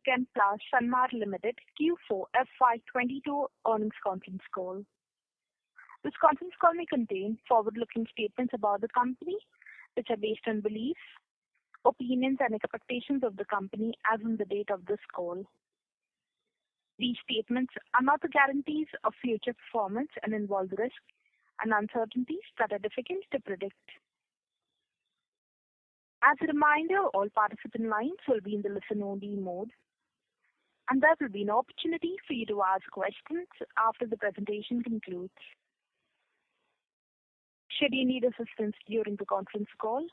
Chemplast Sanmar Limited Q4FY22 earnings conference call. This conference call may contain forward-looking statements about the company, which are based on beliefs, opinions, and expectations of the company as on the date of this call. These statements are not the guarantees of future performance and involve risks and uncertainties that are difficult to predict. As a reminder, all participant lines will be in the listen-only mode, and there will be an opportunity for you to ask questions after the presentation concludes. Should you need assistance during the conference call,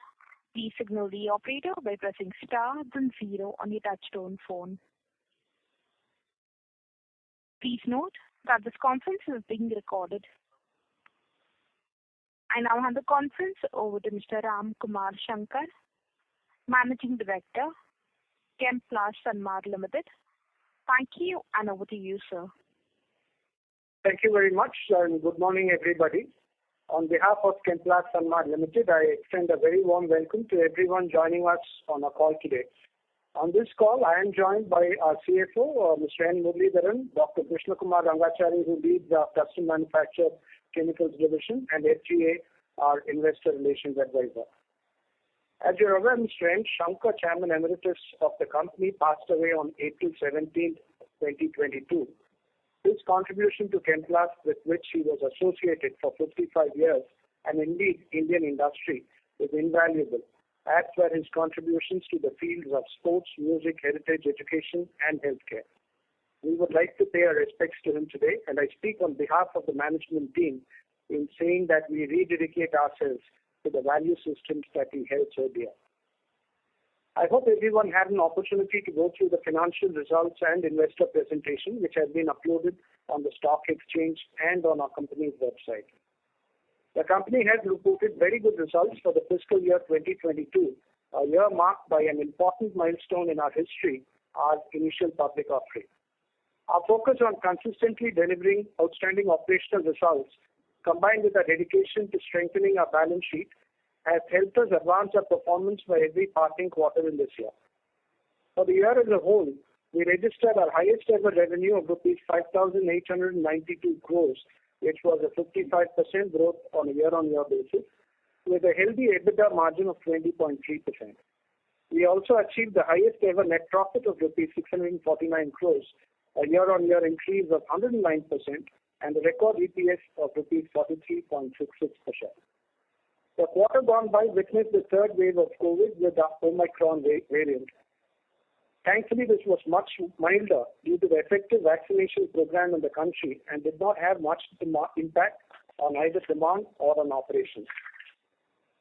please signal the operator by pressing star then 0 on your touchtone phone. Please note that this conference is being recorded. I now hand the conference over to Mr. Ram Kumar Shankar, Managing Director, Chemplast Sanmar Limited. Thank you, and over to you, sir. Thank you very much, and good morning, everybody. On behalf of Chemplast Sanmar Limited, I extend a very warm welcome to everyone joining us on our call today. On this call, I am joined by our CFO, Mr. N. Muralidharan, Dr. Krishna Kumar Rangachari, who leads our Custom Manufactured Chemicals Division, and FGA, our Investor Relations Advisor. As you're aware, Mr. N. Shankar, Chairman Emeritus of the company, passed away on April 17, 2022. His contribution to Chemplast, with which he was associated for 55 years, and indeed Indian industry, is invaluable, as were his contributions to the fields of sports, music, heritage, education, and healthcare. We would like to pay our respects to him today, and I speak on behalf of the management team in saying that we rededicate ourselves to the value systems that he held so dear. I hope everyone had an opportunity to go through the financial results and investor presentation, which has been uploaded on the stock exchange and on our company's website. The company has reported very good results for the fiscal year 2022, a year marked by an important milestone in our history, our initial public offering. Our focus on consistently delivering outstanding operational results, combined with our dedication to strengthening our balance sheet, has helped us advance our performance by every passing quarter in this year. For the year as a whole, we registered our highest ever revenue of rupees 5,892 crores, which was a 55% growth on a year-on-year basis, with a healthy EBITDA margin of 20.3%. We also achieved the highest ever net profit of rupees 649 crores, a year-on-year increase of 109%, and a record EPS of rupees 43.66 per share. The quarter gone by witnessed the third wave of COVID with the Omicron variant. Thankfully, this was much milder due to the effective vaccination program in the country and did not have much impact on either demand or on operations.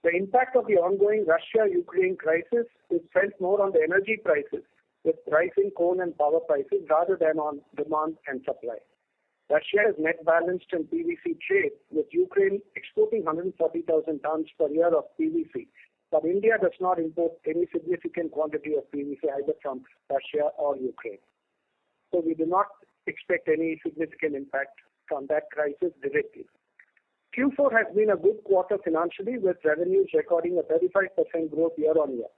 The impact of the ongoing Russia-Ukraine crisis is felt more on the energy prices, with rising coal and power prices rather than on demand and supply. Russia is net balanced in PVC trade, with Ukraine exporting 140,000 tons per year of PVC. But India does not import any significant quantity of PVC either from Russia or Ukraine. So we do not expect any significant impact from that crisis directly. Q4 has been a good quarter financially, with revenues recording a 35% growth year-on-year.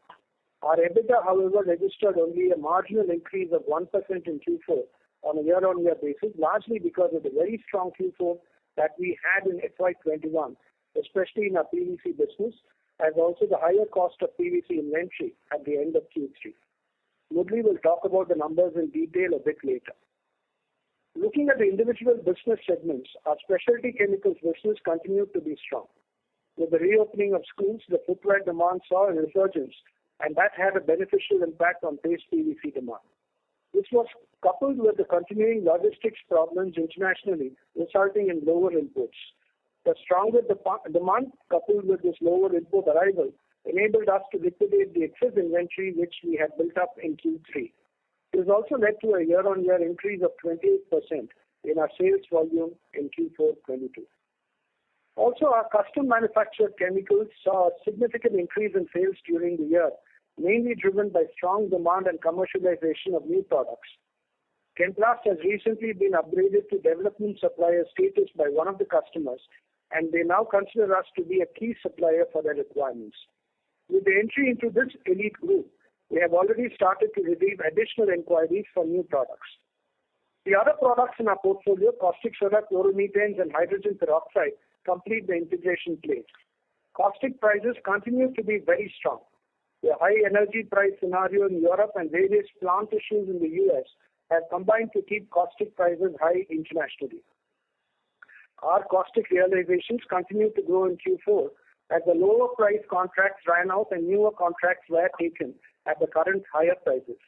Our EBITDA, however, registered only a marginal increase of 1% in Q4 on a year-on-year basis, largely because of the very strong Q4 that we had in FY21, especially in our PVC business, as also the higher cost of PVC inventory at the end of Q3. Murali will talk about the numbers in detail a bit later. Looking at the individual business segments, our specialty chemicals business continued to be strong. With the reopening of schools, the footwear demand saw a resurgence, and that had a beneficial impact on paste PVC demand. This was coupled with the continuing logistics problems internationally, resulting in lower imports. The stronger demand, coupled with this lower import arrival, enabled us to liquidate the excess inventory which we had built up in Q3. This also led to a year-on-year increase of 28% in our sales volume in Q4/22. Also, our custom manufactured chemicals saw a significant increase in sales during the year, mainly driven by strong demand and commercialization of new products. Chemplast has recently been upgraded to development supplier status by one of the customers, and they now consider us to be a key supplier for their requirements. With the entry into this elite group, We have already started to receive additional inquiries for new products. The other products in our portfolio, caustic soda, chloromethanes, and hydrogen peroxide, complete the integration phase. Caustic prices continue to be very strong. The high energy price scenario in Europe and various plant issues in the US have combined to keep caustic prices high internationally. Our caustic realizations continue to grow in Q4 as the lower price contracts ran out and newer contracts were taken at the current higher prices.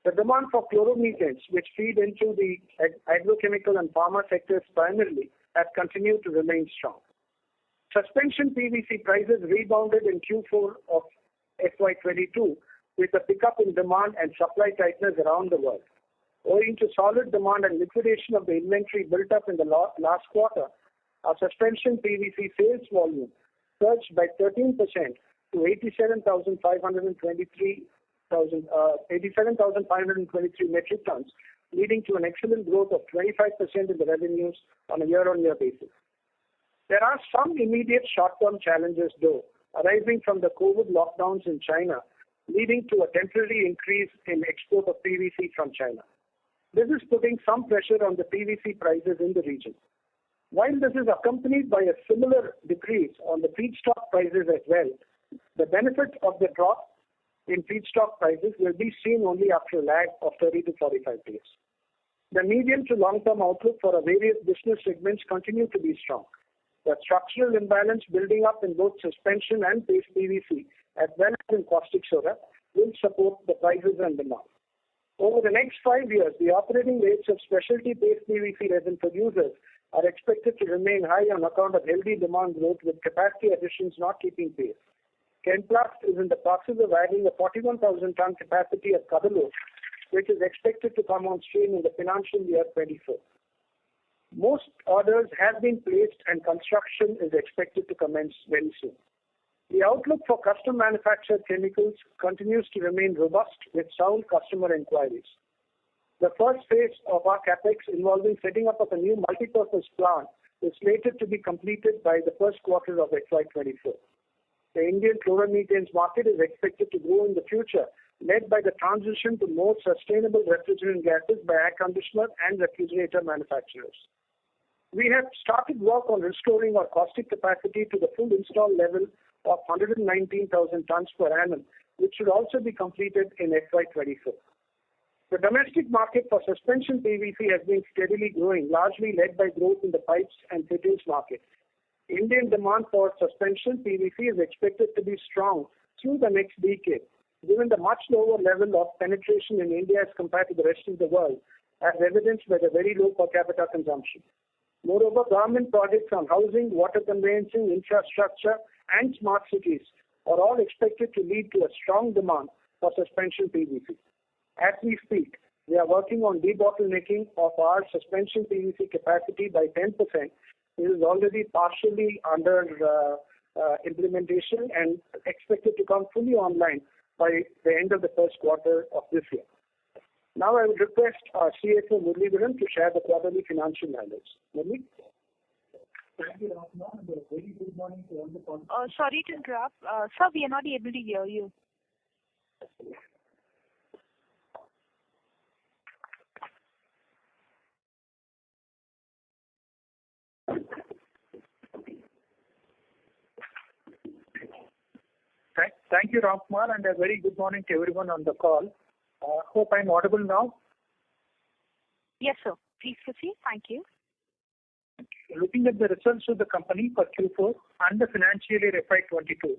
The demand for chloromethanes, which feed into the agrochemical and pharma sectors primarily, has continued to remain strong. Suspension PVC prices rebounded in Q4 of FY22 with a pickup in demand and supply tightness around the world. Owing to solid demand and liquidation of the inventory built up in the last quarter, our suspension PVC sales volume surged by 13% to 87,523 metric tons, leading to an excellent growth of 25% in the revenues on a year-on-year basis. There are some immediate short-term challenges, though, arising from the COVID lockdowns in China, leading to a temporary increase in export of PVC from China. This is putting some pressure on the PVC prices in the region. While this is accompanied by a similar decrease on the feedstock prices as well, the benefit of the drop in feedstock prices will be seen only after a lag of 30 to 45 days. The medium to long-term outlook for our various business segments continue to be strong. The structural imbalance building up in both suspension and paste PVC, as well as in caustic soda, will support the prices and demand. Over the next 5 years, the operating rates of specialty paste PVC resin producers are expected to remain high on account of healthy demand growth with capacity additions not keeping pace. Chemplast is in the process of adding a 41,000-ton capacity at Cuddalore, which is expected to come on stream in the financial year 24. Most orders have been placed and construction is expected to commence very soon. The outlook for custom manufactured chemicals continues to remain robust with sound customer inquiries. The first phase of our capex involving setting up of a new multi-purpose plant is slated to be completed by the first quarter of FY24. The Indian chloromethanes market is expected to grow in the future, led by the transition to more sustainable refrigerant gases by air conditioner and refrigerator manufacturers. We have started work on restoring our caustic capacity to the full install level of 119,000 tons per annum, which should also be completed in FY24. The domestic market for suspension PVC has been steadily growing, largely led by growth in the pipes and fittings market. Indian demand for suspension PVC is expected to be strong through the next decade, given the much lower level of penetration in India as compared to the rest of the world, as evidenced by the very low per capita consumption. Moreover, government projects on housing, water conveyancing, infrastructure, and smart cities are all expected to lead to a strong demand for suspension PVC. As we speak, we are working on debottlenecking of our suspension PVC capacity by 10%. It is already partially under implementation and expected to come fully online by the end of the first quarter of this year. Now I would request our CFO Muralidharan to share the quarterly financial highlights. Murali? Thank you, Ramkumar, and a very good morning to all the Sorry to interrupt. Sir, we are not able to hear you. Thank you, Ramkumar, and a very good morning to everyone on the call. Hope I'm audible now. Yes, sir. Please proceed. Thank you. Looking at the results of the company for Q4 and the financial year FY22,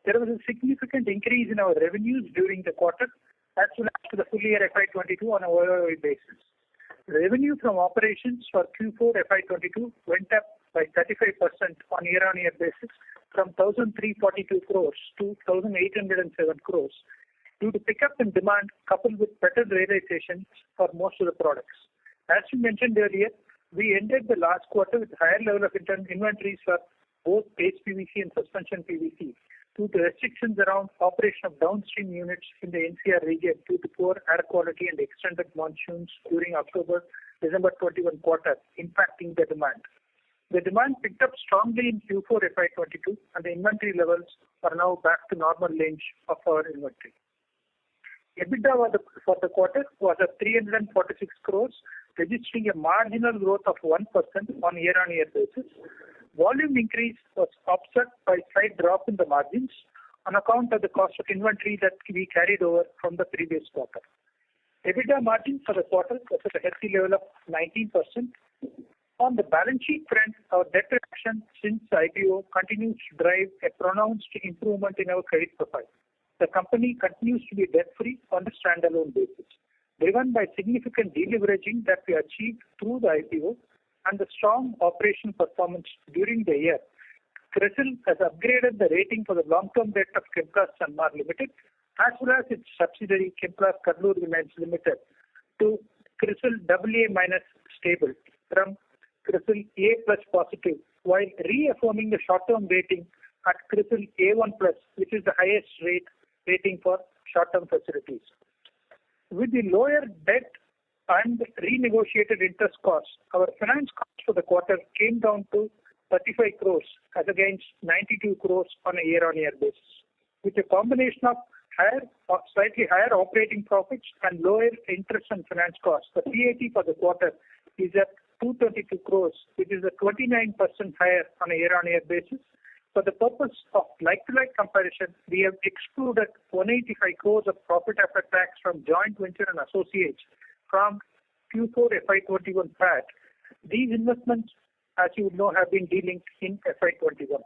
there was a significant increase in our revenues during the quarter as well as to the full year FY22 on a YOY basis. Revenue from operations for Q4 FY22 went up by 35% on year-on-year basis from 1,342 crores to 1,807 crores due to pickup in demand coupled with better realizations for most of the products. As we mentioned earlier, we ended the last quarter with higher level of inventories for both paste PVC and suspension PVC due to restrictions around operation of downstream units in the NCR region due to poor air quality and extended monsoons during October-December 21 quarter, impacting the demand. The demand picked up strongly in Q4 FY22 and the inventory levels are now back to normal range of our inventory. EBITDA for the quarter was at 346 crores, registering a marginal growth of 1% on year-on-year basis. Volume increase was offset by slight drop in the margins on account of the cost of inventory that we carried over from the previous quarter. EBITDA margin for the quarter was at a healthy level of 19%. On the balance sheet front, our debt reduction since IPO continues to drive a pronounced improvement in our credit profile. The company continues to be debt-free on a standalone basis, driven by significant deleveraging that we achieved through the IPO and the strong operation performance during the year. CRISIL has upgraded the rating for the long-term debt of Chemplast Sanmar Limited as well as its subsidiary Chemplast Kannur Mines Limited to CRISIL AA- stable from CRISIL A+ positive, while reaffirming the short-term rating at CRISIL A1+, which is the highest rating for short-term facilities. With the lower debt and renegotiated interest costs, our finance cost for the quarter came down to 35 crores as against 92 crores on a year-on-year basis. With a combination of slightly higher operating profits and lower interest and finance costs, the PAT for the quarter is at 222 crores, which is a 29% higher on a year-on-year basis. For the purpose of like-to-like comparison, we have excluded 185 crores of profit after tax from joint venture and associates from Q4FY21 PAT. These investments, as you would know, have been delinked in FY21.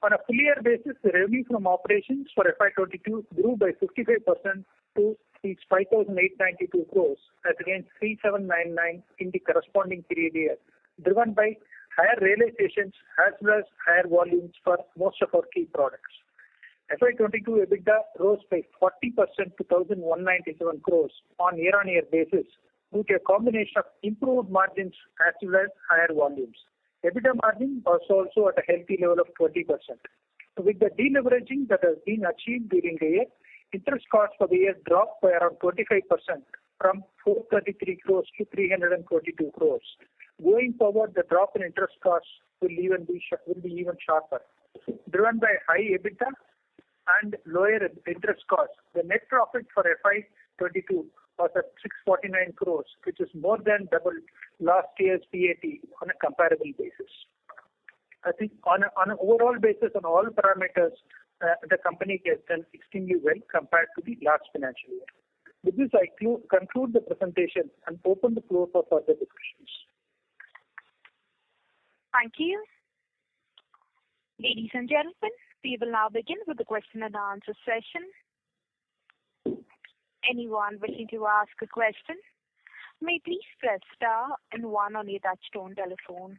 On a full year basis, the revenue from operations for FY22 grew by 55% to reach 5,892 crores as against 3,799 in the corresponding period year, driven by higher realizations as well as higher volumes for most of our key products. FY22 EBITDA rose by 40% to 1,197 crores on year-on-year basis due to a combination of improved margins as well as higher volumes. EBITDA margin was also at a healthy level of 20%. With the deleveraging that has been achieved during the year, interest costs for the year dropped by around 25% from 433 crores to 322 crores. Going forward, the drop in interest costs will be even sharper. Driven by high EBITDA and lower interest costs, the net profit for FY22 was at 649 crores, which is more than double last year's PAT on a comparable basis. I think on an overall basis, on all parameters, the company has done extremely well compared to the last financial year. With this, I conclude the presentation and open the floor for further discussions. Thank you. Ladies and gentlemen, we will now begin with the question and answer session. Anyone wishing to ask a question may please press star and 1 on your touchtone telephone.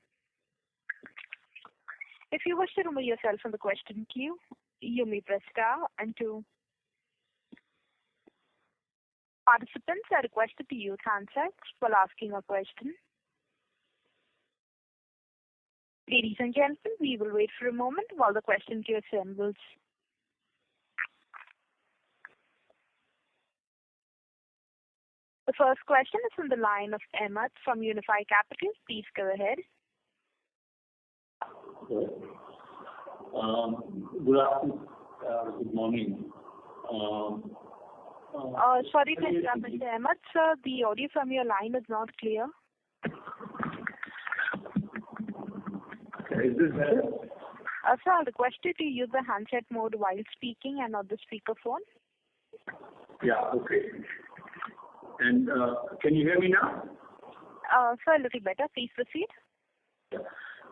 If you wish to remove yourself from the question queue, you may press star and 2. Participants are requested to use handsets while asking a question. Ladies and gentlemen, we will wait for a moment while the question queue assembles. The first question is from the line of Ahmed from Unifi Capital. Please go ahead. Good afternoon. Good morning. Sorry to interrupt, Mr. Ahmed. Sir, the audio from your line is not clear. Is this better? Sir, I request you to use the handset mode while speaking and not the speakerphone. Yeah, okay. And can you hear me now? Sir, a little better. Please proceed. Yeah.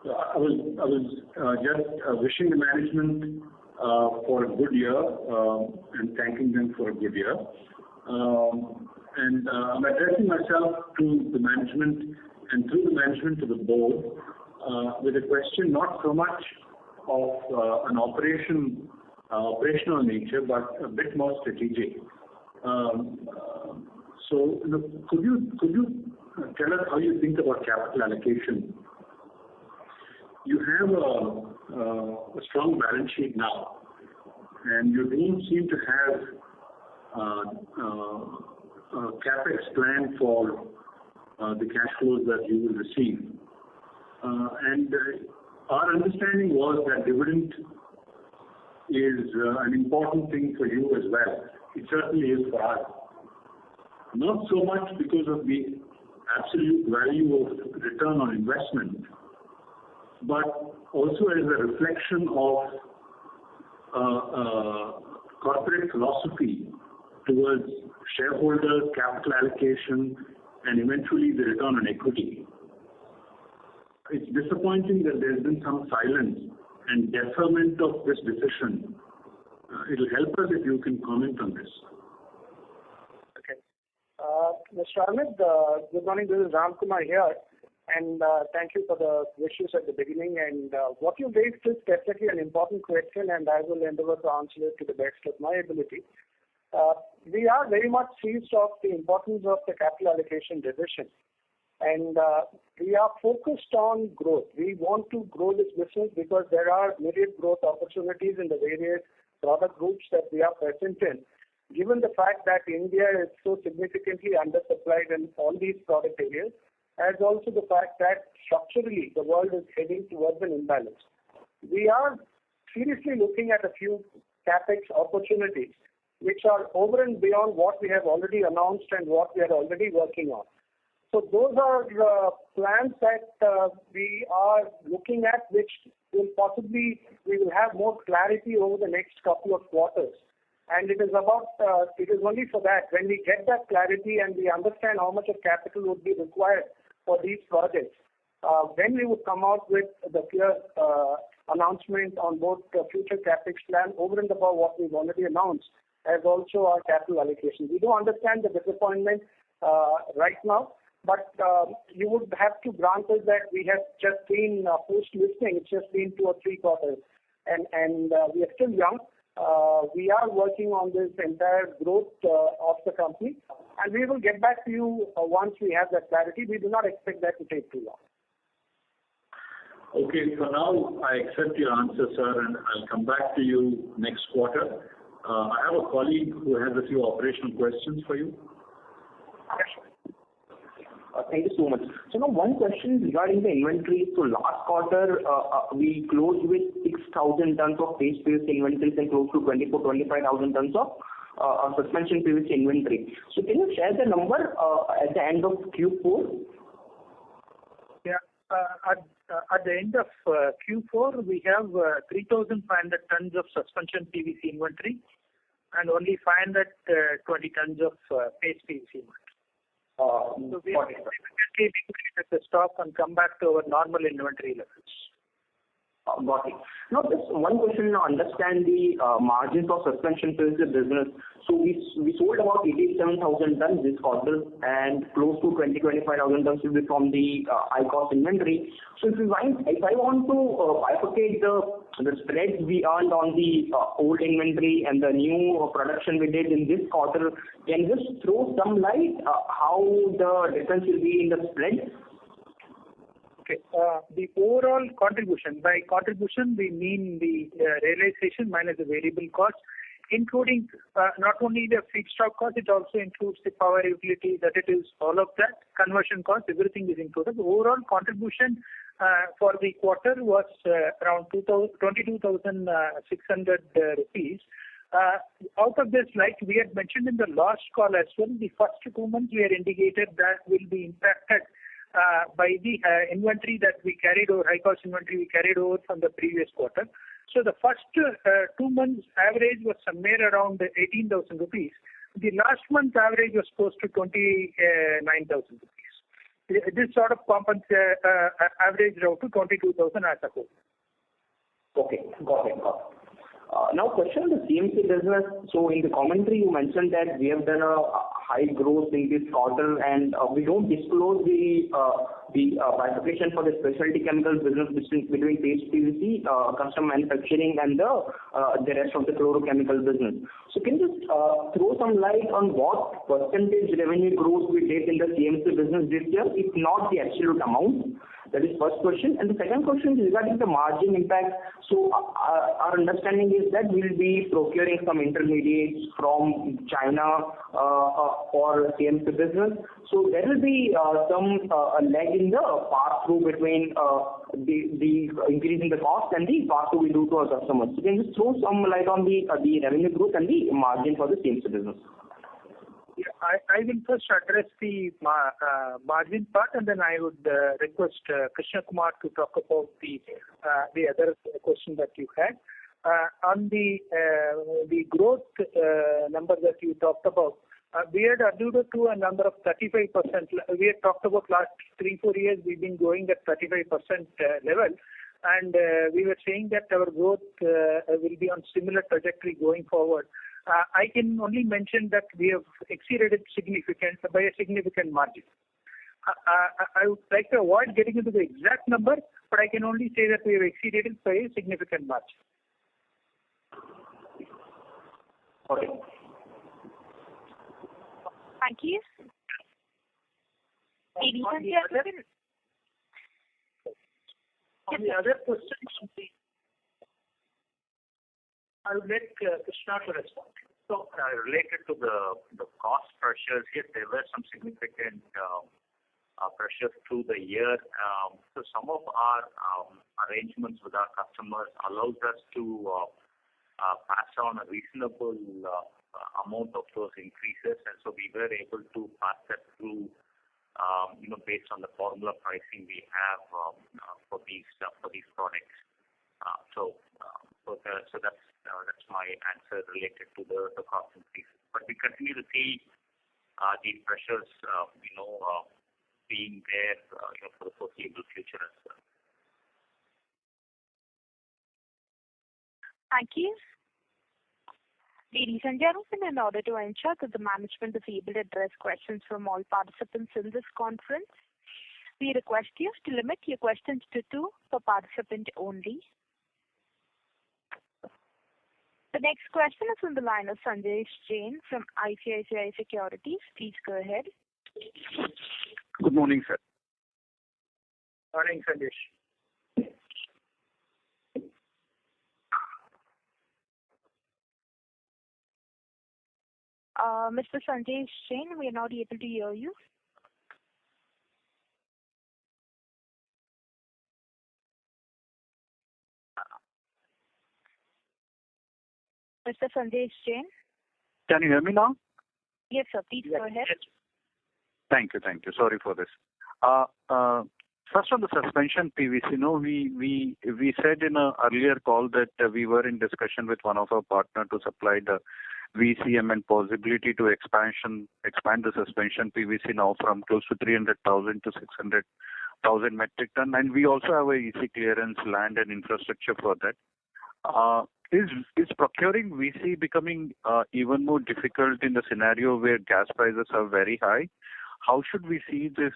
I was just wishing the management for a good year and thanking them for a good year. And I'm addressing myself to the management and through the management to the board with a question not so much of an operational nature, but a bit more strategic. So, could you tell us how you think about capital allocation? You have a strong balance sheet now, and you don't seem to have a capex plan for the cash flows that you will receive. And our understanding was that dividend is an important thing for you as well. It certainly is for us. Not so much because of the absolute value of return on investment, but also as a reflection of corporate philosophy towards shareholders, capital allocation, and eventually the return on equity. It's disappointing that there's been some silence and deferment of this decision. It'll help us if you can comment on this. Okay. Mr. Ahmed, good morning. This is Ram Kumar here. And thank you for the wishes at the beginning. And what you raised is definitely an important question, and I will endeavor to answer it to the best of my ability. We are very much seized of the importance of the capital allocation decision. And we are focused on growth. We want to grow this business because there are myriad growth opportunities in the various product groups that we are present in. Given the fact that India is so significantly undersupplied in all these product areas, as also the fact that structurally the world is heading towards an imbalance. We are seriously looking at a few capex opportunities which are over and beyond what we have already announced and what we are already working on. So those are plans that we are looking at, which will possibly, we will have more clarity over the next couple of quarters. And it is only for that, when we get that clarity and we understand how much of capital would be required for these projects, then we would come out with the clear announcement on both the future capex plan over and above what we've already announced, as also our capital allocation. We do understand the disappointment right now, but you would have to grant us that we have just been post-listing. It's just been 2 or 3 quarters, and we are still young. We are working on this entire growth of the company, and we will get back to you once we have that clarity. We do not expect that to take too long. Okay, for now, I accept your answer, sir, and I'll come back to you next quarter. I have a colleague who has a few operational questions for you. Thank you so much. So now one question regarding the inventory. So last quarter, we closed with 6,000 tons of paste PVC inventories and close to 25,000 tons of suspension PVC inventory. So can you share the number at the end of Q4? Yeah. At the end of Q4, we have 3,500 tons of suspension PVC inventory and only 520 tons of paste PVC inventory. So we have significantly increased the stock and come back to our normal inventory levels. Got it. Now, just one question to understand the margins of suspension PVC business. So we sold about 87,000 tons this quarter, and close to 25,000 tons will be from the high cost inventory. So if I want to bifurcate the spreads we earned on the old inventory and the new production we did in this quarter, can you just throw some light how the difference will be in the spread? Okay. The overall contribution, by contribution we mean the realization minus the variable cost, including not only the feedstock cost, it also includes the power utility, that it is all of that, conversion cost, everything is included. The overall contribution for the quarter was around 22,600 rupees. Out of this, like we had mentioned in the last call as well, the first 2 months we had indicated that will be impacted by the inventory that we carried over, high cost inventory we carried over from the previous quarter. So the first 2 months average was somewhere around 18,000 rupees. The last month average was close to 29,000 rupees. This sort of averaged out to 22,000 as a whole. Okay, got it. Now, question on the CMC business. So in the commentary, you mentioned that we have done a high growth in this quarter, and we don't disclose the bifurcation for the specialty chemicals business between paste PVC, custom manufacturing, and the rest of the chlorochemical business. So can you just throw some light on what percentage revenue growth we did in the CMC business this year, if not the absolute amount? That is first question. And the second question is regarding the margin impact. So our understanding is that we'll be procuring some intermediates from China for CMC business. So there will be some lag in the pass-through between the increase in the cost and the pass-through we do to our customers. So can you just throw some light on the revenue growth and the margin for the CMC business? Yeah, I will first address the margin part, and then I would request Krishna Kumar to talk about the other question that you had. On the growth number that you talked about, we had alluded to a number of 35%. We had talked about last 3-4 years we've been growing at 35% level, and we were saying that our growth will be on similar trajectory going forward. I can only mention that we have exceeded it by a significant margin. I would like to avoid getting into the exact number, but I can only say that we have exceeded it by a significant margin. Okay. Thank you. Ladies and gentlemen. On the other question, I would like Krishna to respond. So related to the cost pressures, yes, there were some significant pressures through the year. So some of our arrangements with our customers allows us to pass on a reasonable amount of those increases, and so we were able to pass that through, based on the formula pricing we have for these products. So that's my answer related to the cost increases. But we continue to see these pressures, being there, for the foreseeable future as well. Thank you. Ladies and gentlemen, in order to ensure that the management is able to address questions from all participants in this conference, we request you to limit your questions to 2 per participant only. The next question is on the line of Sanjesh Jain from ICICI Securities. Please go ahead. Good morning, sir. Morning, Sanjesh. Mr. Sanjesh Jain, we are not able to hear you. Mr. Sanjesh Jain? Can you hear me now? Yes, sir. Please go ahead. Thank you. Sorry for this. First on the suspension PVC, we said in an earlier call that we were in discussion with one of our partner to supply the VCM and possibility to expand the suspension PVC now from close to 300,000 to 600,000 metric ton, and we also have a EC clearance, land and infrastructure for that. Is procuring VC becoming even more difficult in the scenario where gas prices are very high? How should we see this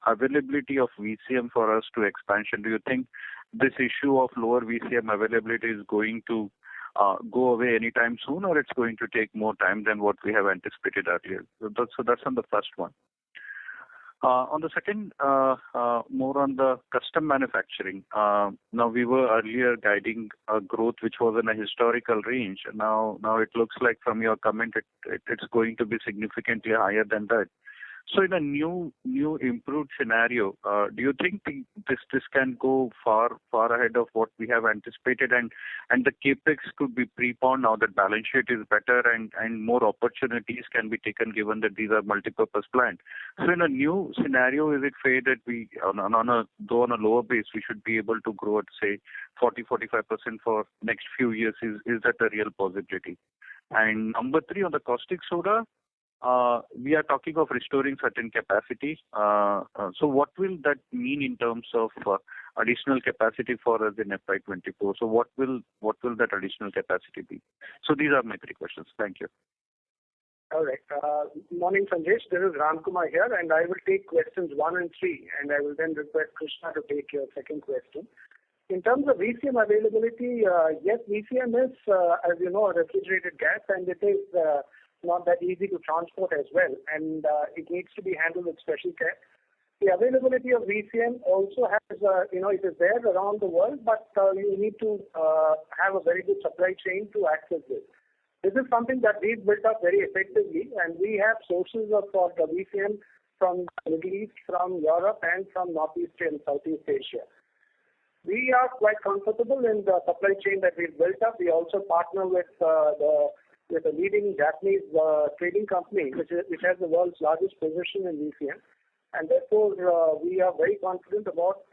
availability of VCM for us to expansion? Do you think this issue of lower VCM availability is going to go away anytime soon, or it's going to take more time than what we have anticipated earlier? So that's on the first one. On the second, more on the custom manufacturing. Now we were earlier guiding a growth which was in a historical range. Now it looks like from your comment it's going to be significantly higher than that. So in a new improved scenario, do you think this can go far ahead of what we have anticipated, and the capex could be preponed now that balance sheet is better and more opportunities can be taken given that these are multi-purpose plants? So in a new scenario, is it fair that we on a lower base we should be able to grow at say 40-45% for next few years? Is that a real possibility? And number 3 on the caustic soda. We are talking of restoring certain capacity. So what will that mean in terms of additional capacity for us in FY24? So what will that additional capacity be? So these are my 3 questions. Thank you. All right. Morning, Sanjesh. This is Ramkumar here, and I will take questions 1 and 3, and I will then request Krishna to take your second question. In terms of VCM availability, yes, VCM is, as you know, a refrigerated gas, and it is not that easy to transport as well, and it needs to be handled with special care. The availability of VCM also has, it is there around the world, but you need to have a very good supply chain to access this. This is something that we've built up very effectively, and we have sources of the VCM from the Middle East, from Europe, and from Northeast and Southeast Asia. We are quite comfortable in the supply chain that we've built up. We also partner with a leading Japanese trading company, which has the world's largest position in VCM. And therefore, we are very confident about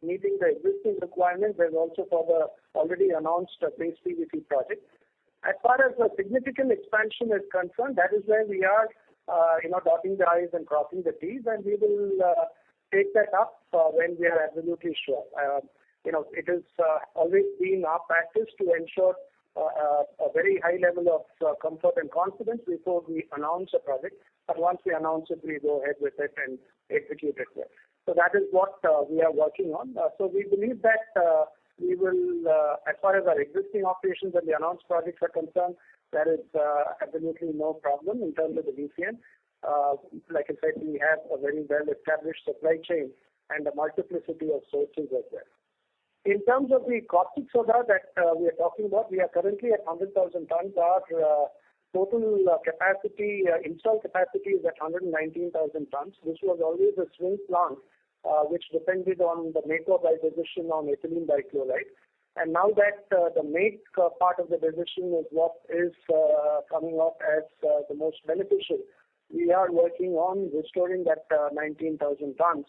meeting the existing requirements and also for the already announced paste PVC project. As far as the significant expansion is concerned, that is where we are, dotting the I's and crossing the T's, and we will take that up when we are absolutely sure. It has always been our practice to ensure a very high level of comfort and confidence before we announce a project. But once we announce it, we go ahead with it and execute it there. So that is what we are working on. So we believe that we will, as far as our existing operations and the announced projects are concerned, there is absolutely no problem in terms of the VCM. Like I said, we have a very well-established supply chain and a multiplicity of sources as well. In terms of the caustic soda that we are talking about, we are currently at 100,000 tons. Our total capacity, installed capacity is at 119,000 tons. This was always a swing plant, which depended on the make or buy decision on ethylene dichloride. And now that the make part of the decision is what is coming up as the most beneficial, we are working on restoring that 20,000 tons.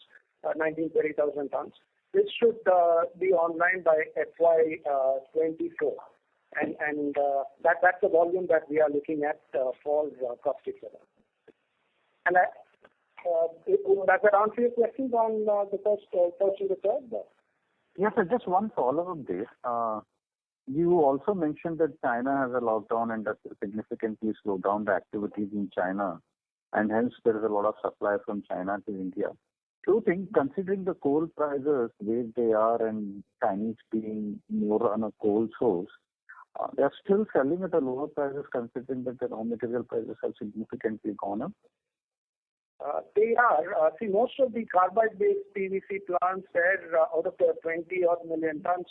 This should be online by FY24. And that's the volume that we are looking at for caustic soda. And does that answer your questions on the first and the third? Yes, sir. Just one follow-up there. You also mentioned that China has a lockdown and that significantly slowed down the activities in China, and hence there is a lot of supply from China to India. Do you think, considering the coal prices where they are and Chinese being more on a coal source, they are still selling at a lower prices considering that the raw material prices have significantly gone up? They are. See, most of the carbide-based PVC plants there, out of the 20-odd million tons,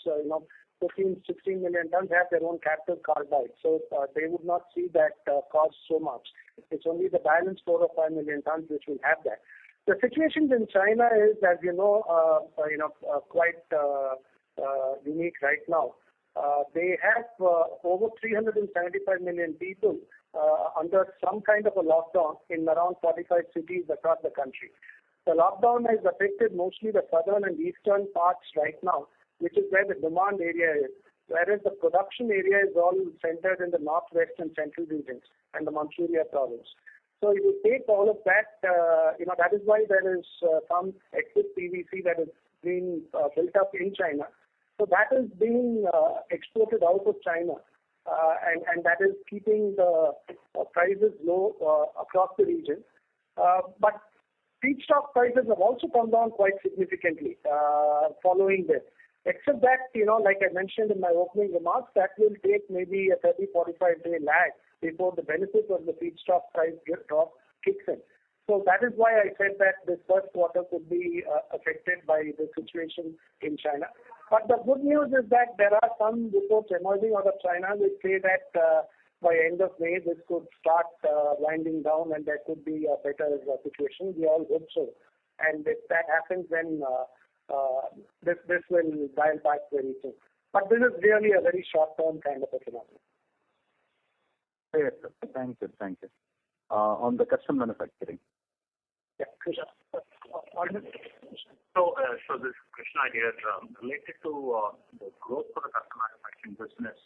15, 16 million tons have their own captive carbide. So they would not see that cost so much. It's only the balance 4 or 5 million tons which will have that. The situation in China is, as quite unique right now. They have over 375 million people under some kind of a lockdown in around 45 cities across the country. The lockdown has affected mostly the southern and eastern parts right now, which is where the demand area is, whereas the production area is all centered in the northwest and central regions and the Manchuria province. So if you take all of that, that is why there is some excess PVC that is being built up in China. So that is being exported out of China, and that is keeping the prices low across the region. But feedstock prices have also come down quite significantly following this. Except that, like I mentioned in my opening remarks, that will take maybe a 30-45 day lag before the benefit of the feedstock price drop kicks in. So that is why I said that this first quarter could be affected by the situation in China. But the good news is that there are some reports emerging out of China which say that by end of May this could start winding down and there could be a better situation. We all hope so. And if that happens, then this will dial back very soon. But this is really a very short-term kind of a phenomenon. Yes, sir. Thank you. On the custom manufacturing. Yeah, Krishna. So this Krishna here, related to the growth for the custom manufacturing business,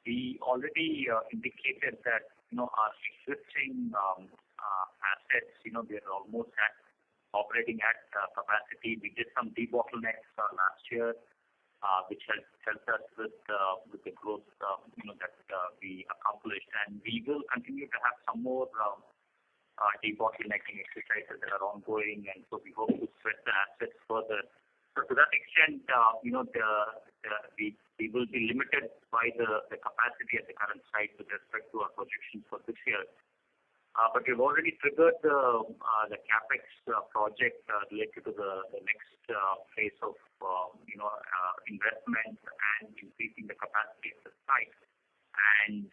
we already indicated that our existing assets, we are almost operating at capacity. We did some debottlenecks last year, which has helped us with the growth that we accomplished, and we will continue to have some more debottlenecking exercises that are ongoing, and so we hope to spread the assets further. So to that extent, we will be limited by the capacity at the current site with respect to our projections for this year. But we've already triggered the capex project related to the next phase of investment and increasing the capacity of the site. And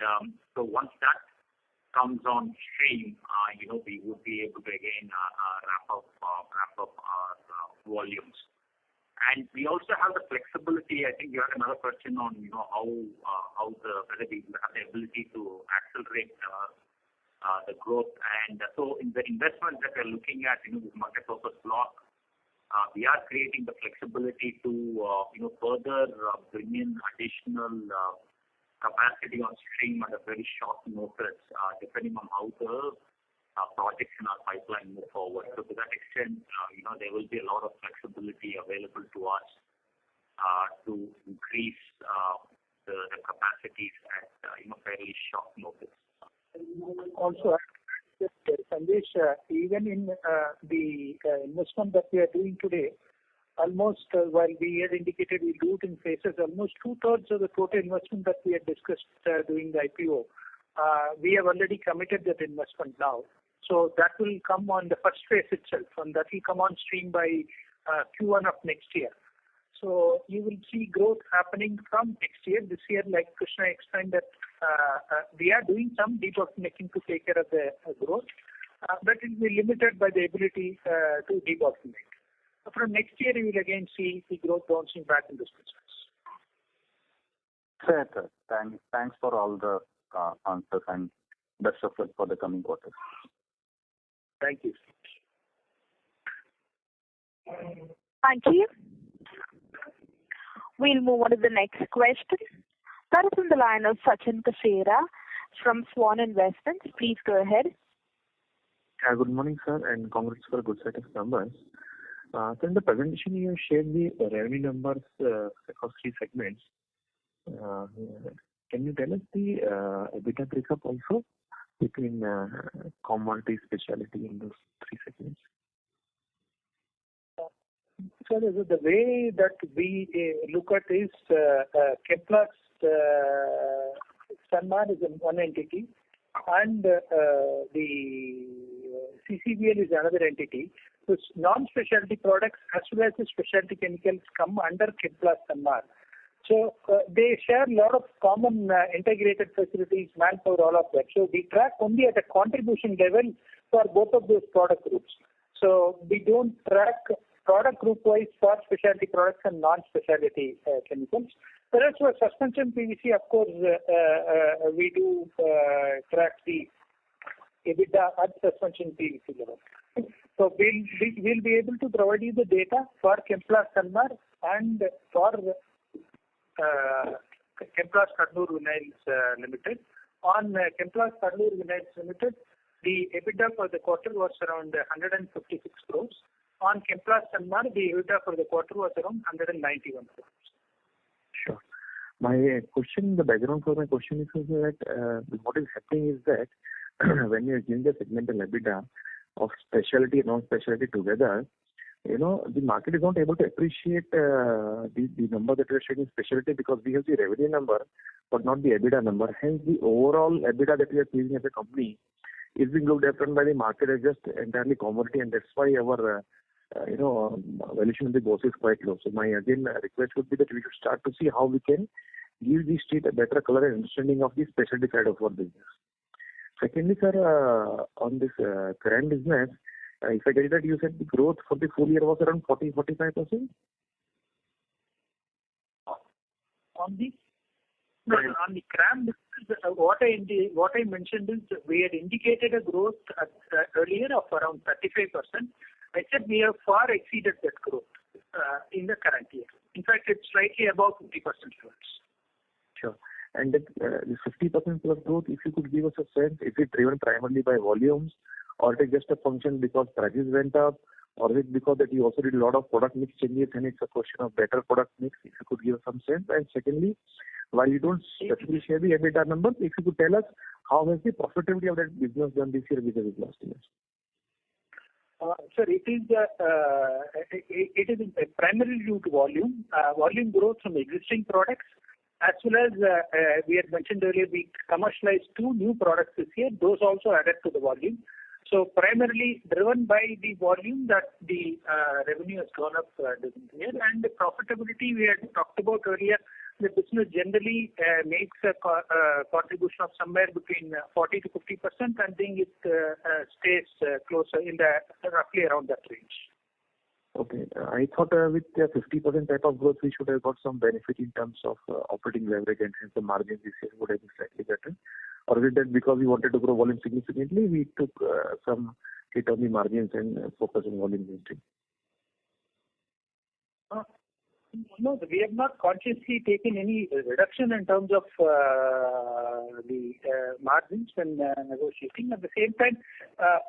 so once that comes on stream, we would be able to again wrap up our volumes. And we also have the flexibility. I think you had another question on whether we have the ability to accelerate the growth. And so in the investments that we're looking at, this multi-purpose block, we are creating the flexibility to further bring in additional capacity on stream at a very short notice, depending on how the projects in our pipeline move forward. So to that extent, there will be a lot of flexibility available to us to increase the capacities at fairly short notice. Also, Sandesh, even in the investment that we are doing today, almost while we had indicated we do it in phases, almost 2/3 of the total investment that we had discussed during the IPO, we have already committed that investment now. So that will come on the first phase itself, and that will come on stream by Q1 of next year. So you will see growth happening from next year. This year, like Krishna explained, that we are doing some debottlenecking to take care of the growth, but it will be limited by the ability to debottleneck. From next year, you will again see the growth bouncing back in this business. Fair, sir. Thanks for all the answers and best of luck for the coming quarters. Thank you. Thank you. We'll move on to the next question. That is on the line of Sachin Kasera from Swan Investments. Please go ahead. Good morning, sir, and congrats for a good set of numbers. So in the presentation, you shared the revenue numbers across three segments. Can you tell us the EBITDA breakup also between commodity, specialty in those three segments? So the way that we look at is Chemplast Sanmar is one entity, and the CCVL is another entity. So non-specialty products as well as the specialty chemicals come under Chemplast Sanmar. So they share a lot of common integrated facilities, manpower, all of that. So we track only at a contribution level for both of those product groups. So we don't track product group wise for specialty products and non-specialty chemicals. Whereas for suspension PVC, of course, we do track the EBITDA at suspension PVC level. So we'll be able to provide you the data for Chemplast Sanmar and for Chemplast Kannur Vinyls Limited. On Chemplast Kannur Vinyls Limited, the EBITDA for the quarter was around 156 crores. On Chemplast Sanmar, the EBITDA for the quarter was around 191 crores. Sure. My question, the background for my question is that what is happening is that when you are giving the segmental EBITDA of specialty and non-specialty together, the market is not able to appreciate the number that we are showing in specialty because we have the revenue number but not the EBITDA number. Hence, the overall EBITDA that we are seeing as a company is being looked upon by the market as just entirely commodity, and that's why our valuation of the bourse is quite low. So my request would be that we should start to see how we can give the street a better color and understanding of the specialty side of our business. Secondly, sir, on this current business, if I get it right, you said the growth for the full year was around 40-45%? On the CRAM business, what I mentioned is we had indicated a growth earlier of around 35%. I said we have far exceeded that growth in the current year. In fact, it's slightly above 50% levels. Sure. And this 50% plus growth, if you could give us a sense, is it driven primarily by volumes, or it is just a function because prices went up, or is it because that you also did a lot of product mix changes and it's a question of better product mix? If you could give us some sense. And secondly, while you don't specifically share the EBITDA numbers, if you could tell us how has the profitability of that business done this year because of last year? Sir, it is primarily due to volume growth from existing products as well as we had mentioned earlier, we commercialized 2 new products this year. Those also added to the volume. So primarily driven by the volume that the revenue has gone up this year, and the profitability we had talked about earlier. The business generally makes a contribution of somewhere between 40 to 50%. I think it stays closer in the roughly around that range. Okay. I thought with the 50% type of growth, we should have got some benefit in terms of operating leverage, and hence the margins this year would have been slightly better. Or is it that because we wanted to grow volume significantly, we took some hit on the margins and focus on volume instead? No, we have not consciously taken any reduction in terms of the margins when negotiating. At the same time,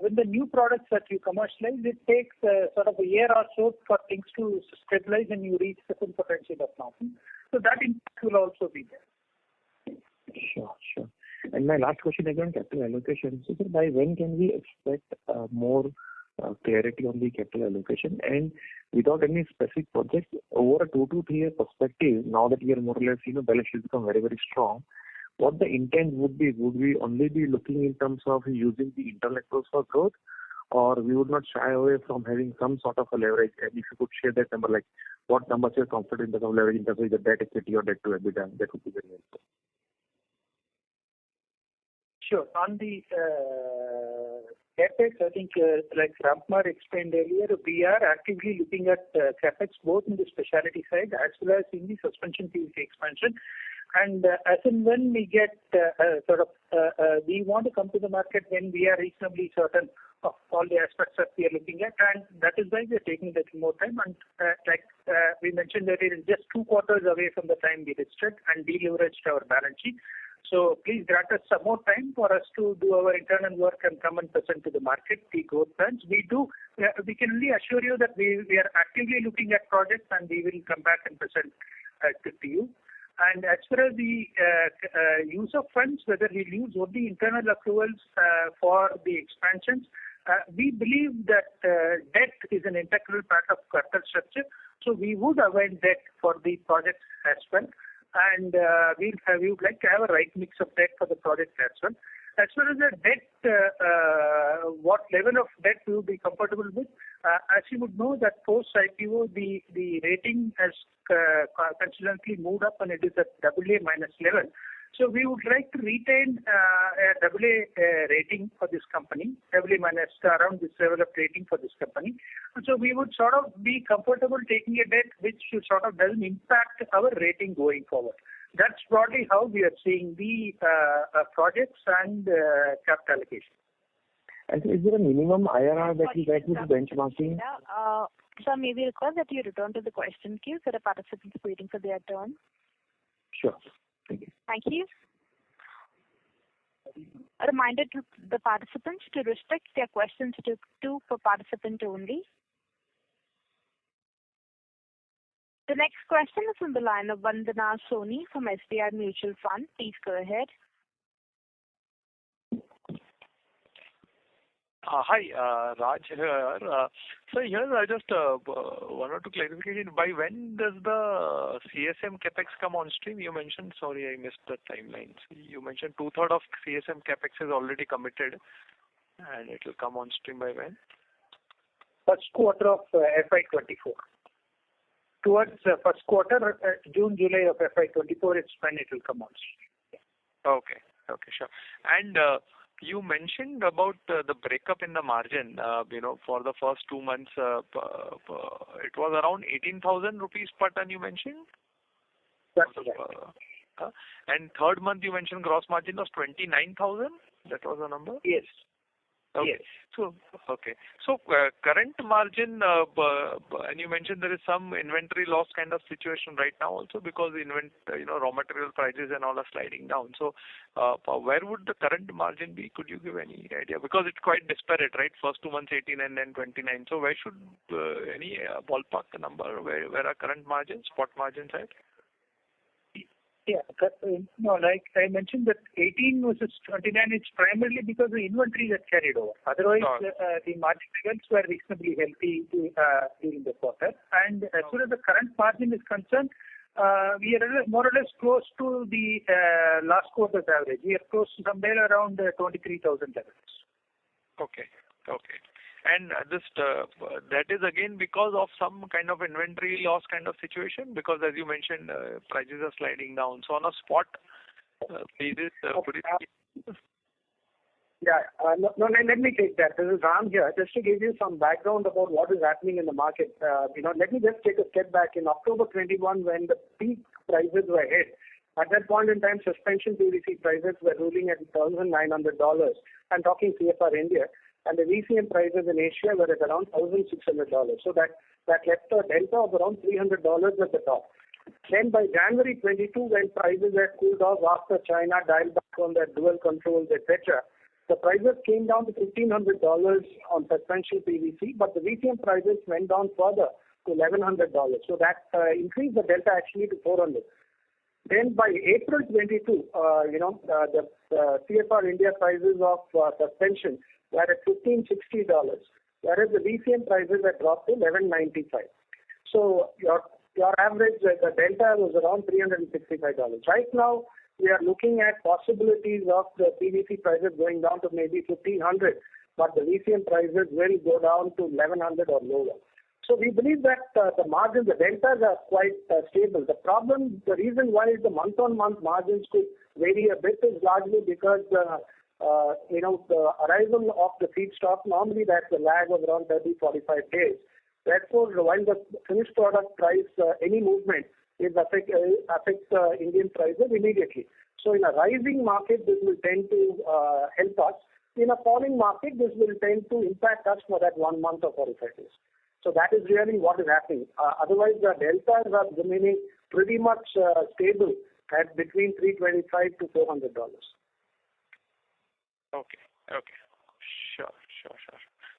when the new products that you commercialize, it takes sort of a year or so for things to stabilize and you reach the full potential of margin. So that impact will also be there. Sure. And my last question again, capital allocation. So, sir, by when can we expect more clarity on the capital allocation? And without any specific projects, over a 2 to 3 year perspective, now that we are more or less, balance sheet become very, very strong, what the intent would be? Would we only be looking in terms of using the internal approach for growth, or we would not shy away from having some sort of a leverage? And if you could share that number, like what numbers you're comfortable in terms of leverage, in terms of the debt equity or debt to EBITDA, that would be very helpful. Sure. On the CapEx, I think like Ramkumar explained earlier, we are actively looking at CapEx both in the specialty side as well as in the suspension PVC expansion. And as and when we get we want to come to the market when we are reasonably certain of all the aspects that we are looking at, and that is why we are taking a little more time. And like we mentioned earlier, it is just 2 quarters away from the time we listed and deleveraged our balance sheet. So please grant us some more time for us to do our internal work and come and present to the market the growth plans. We can only assure you that we are actively looking at projects, and we will come back and present it to you. And as far as the use of funds, whether we use only internal accruals for the expansions, we believe that debt is an integral part of capital structure. So we would avoid debt for the projects as well. And we would like to have a right mix of debt for the project as well. As far as the debt, what level of debt we would be comfortable with, as you would know that post-IPO, the rating has consistently moved up, and it is at AA- level. So we would like to retain a AA rating for this company, AA- around this level of rating for this company. And so we would sort of be comfortable taking a debt which sort of doesn't impact our rating going forward. That's broadly how we are seeing the projects and capital allocation. And so is there a minimum IRR that you guys would be benchmarking? Sir, may we request that you return to the question queue so the participants waiting for their turn? Sure. Thank you. Thank you. A reminder to the participants to restrict their questions to 2 per participant only. The next question is from the line of Vandana Soni from SBI Mutual Fund. Please go ahead. Hi, Raj here. So here I just one or two clarification. By when does the CSM capex come on stream? You mentioned, sorry, I missed the timelines. You mentioned 2/3 of CSM capex is already committed, and it will come on stream by when? First quarter of FY24. Towards first quarter, June, July of FY24, it's when it will come on stream. Okay, sure. And you mentioned about the breakup in the margin, for the first 2 months, it was around 18,000 rupees per ton you mentioned? That's right. And third month you mentioned gross margin was 29,000? That was the number? Yes. Okay. Yes. So current margin, and you mentioned there is some inventory loss kind of situation right now also because raw material prices and all are sliding down. So where would the current margin be? Could you give any idea? Because it's quite disparate, right? First 2 months 18 and then 29. So where should any ballpark number where are current margins, spot margins at? Yeah, no, like I mentioned that 18 versus 29 is primarily because the inventory that carried over. Otherwise, the margin levels were reasonably healthy during the quarter. And as far as the current margin is concerned, we are more or less close to the last quarter's average. We are close to somewhere around 23,000 levels. Okay. Okay. And this that is again because of some kind of inventory loss kind of situation, because as you mentioned, prices are sliding down. So on a spot basis, could it? Let me take that. This is Ram here. Just to give you some background about what is happening in the market. Let me just take a step back. In October 21, when the peak prices were hit, at that point in time, suspension PVC prices were ruling at $1,900. I'm talking CFR India. And the VCM prices in Asia were at around $1,600. So that left a delta of around $300 at the top. Then by January 22, when prices had cooled off after China dialed back on their dual controls, etc., the prices came down to $1,500 on suspension PVC, but the VCM prices went down further to $1,100. So that increased the delta actually to $400. Then by April 22, the CFR India prices of suspension were at $1,560, whereas the VCM prices had dropped to $1,195. So your average, the delta was around $365. Right now, we are looking at possibilities of the PVC prices going down to maybe $1,500, but the VCM prices will go down to $1,100 or lower. So we believe that the margins, the deltas are quite stable. The reason why the month-on-month margins could vary a bit is largely because the arrival of the feedstock, normally that's a lag of around 30-45 days. Therefore, while the finished product price, any movement affects Indian prices immediately. So in a rising market, this will tend to help us. In a falling market, this will tend to impact us for that 1 month or 45 days. So that is really what is happening. Otherwise, the deltas are remaining pretty much stable at between $325 to $400. Okay. Sure.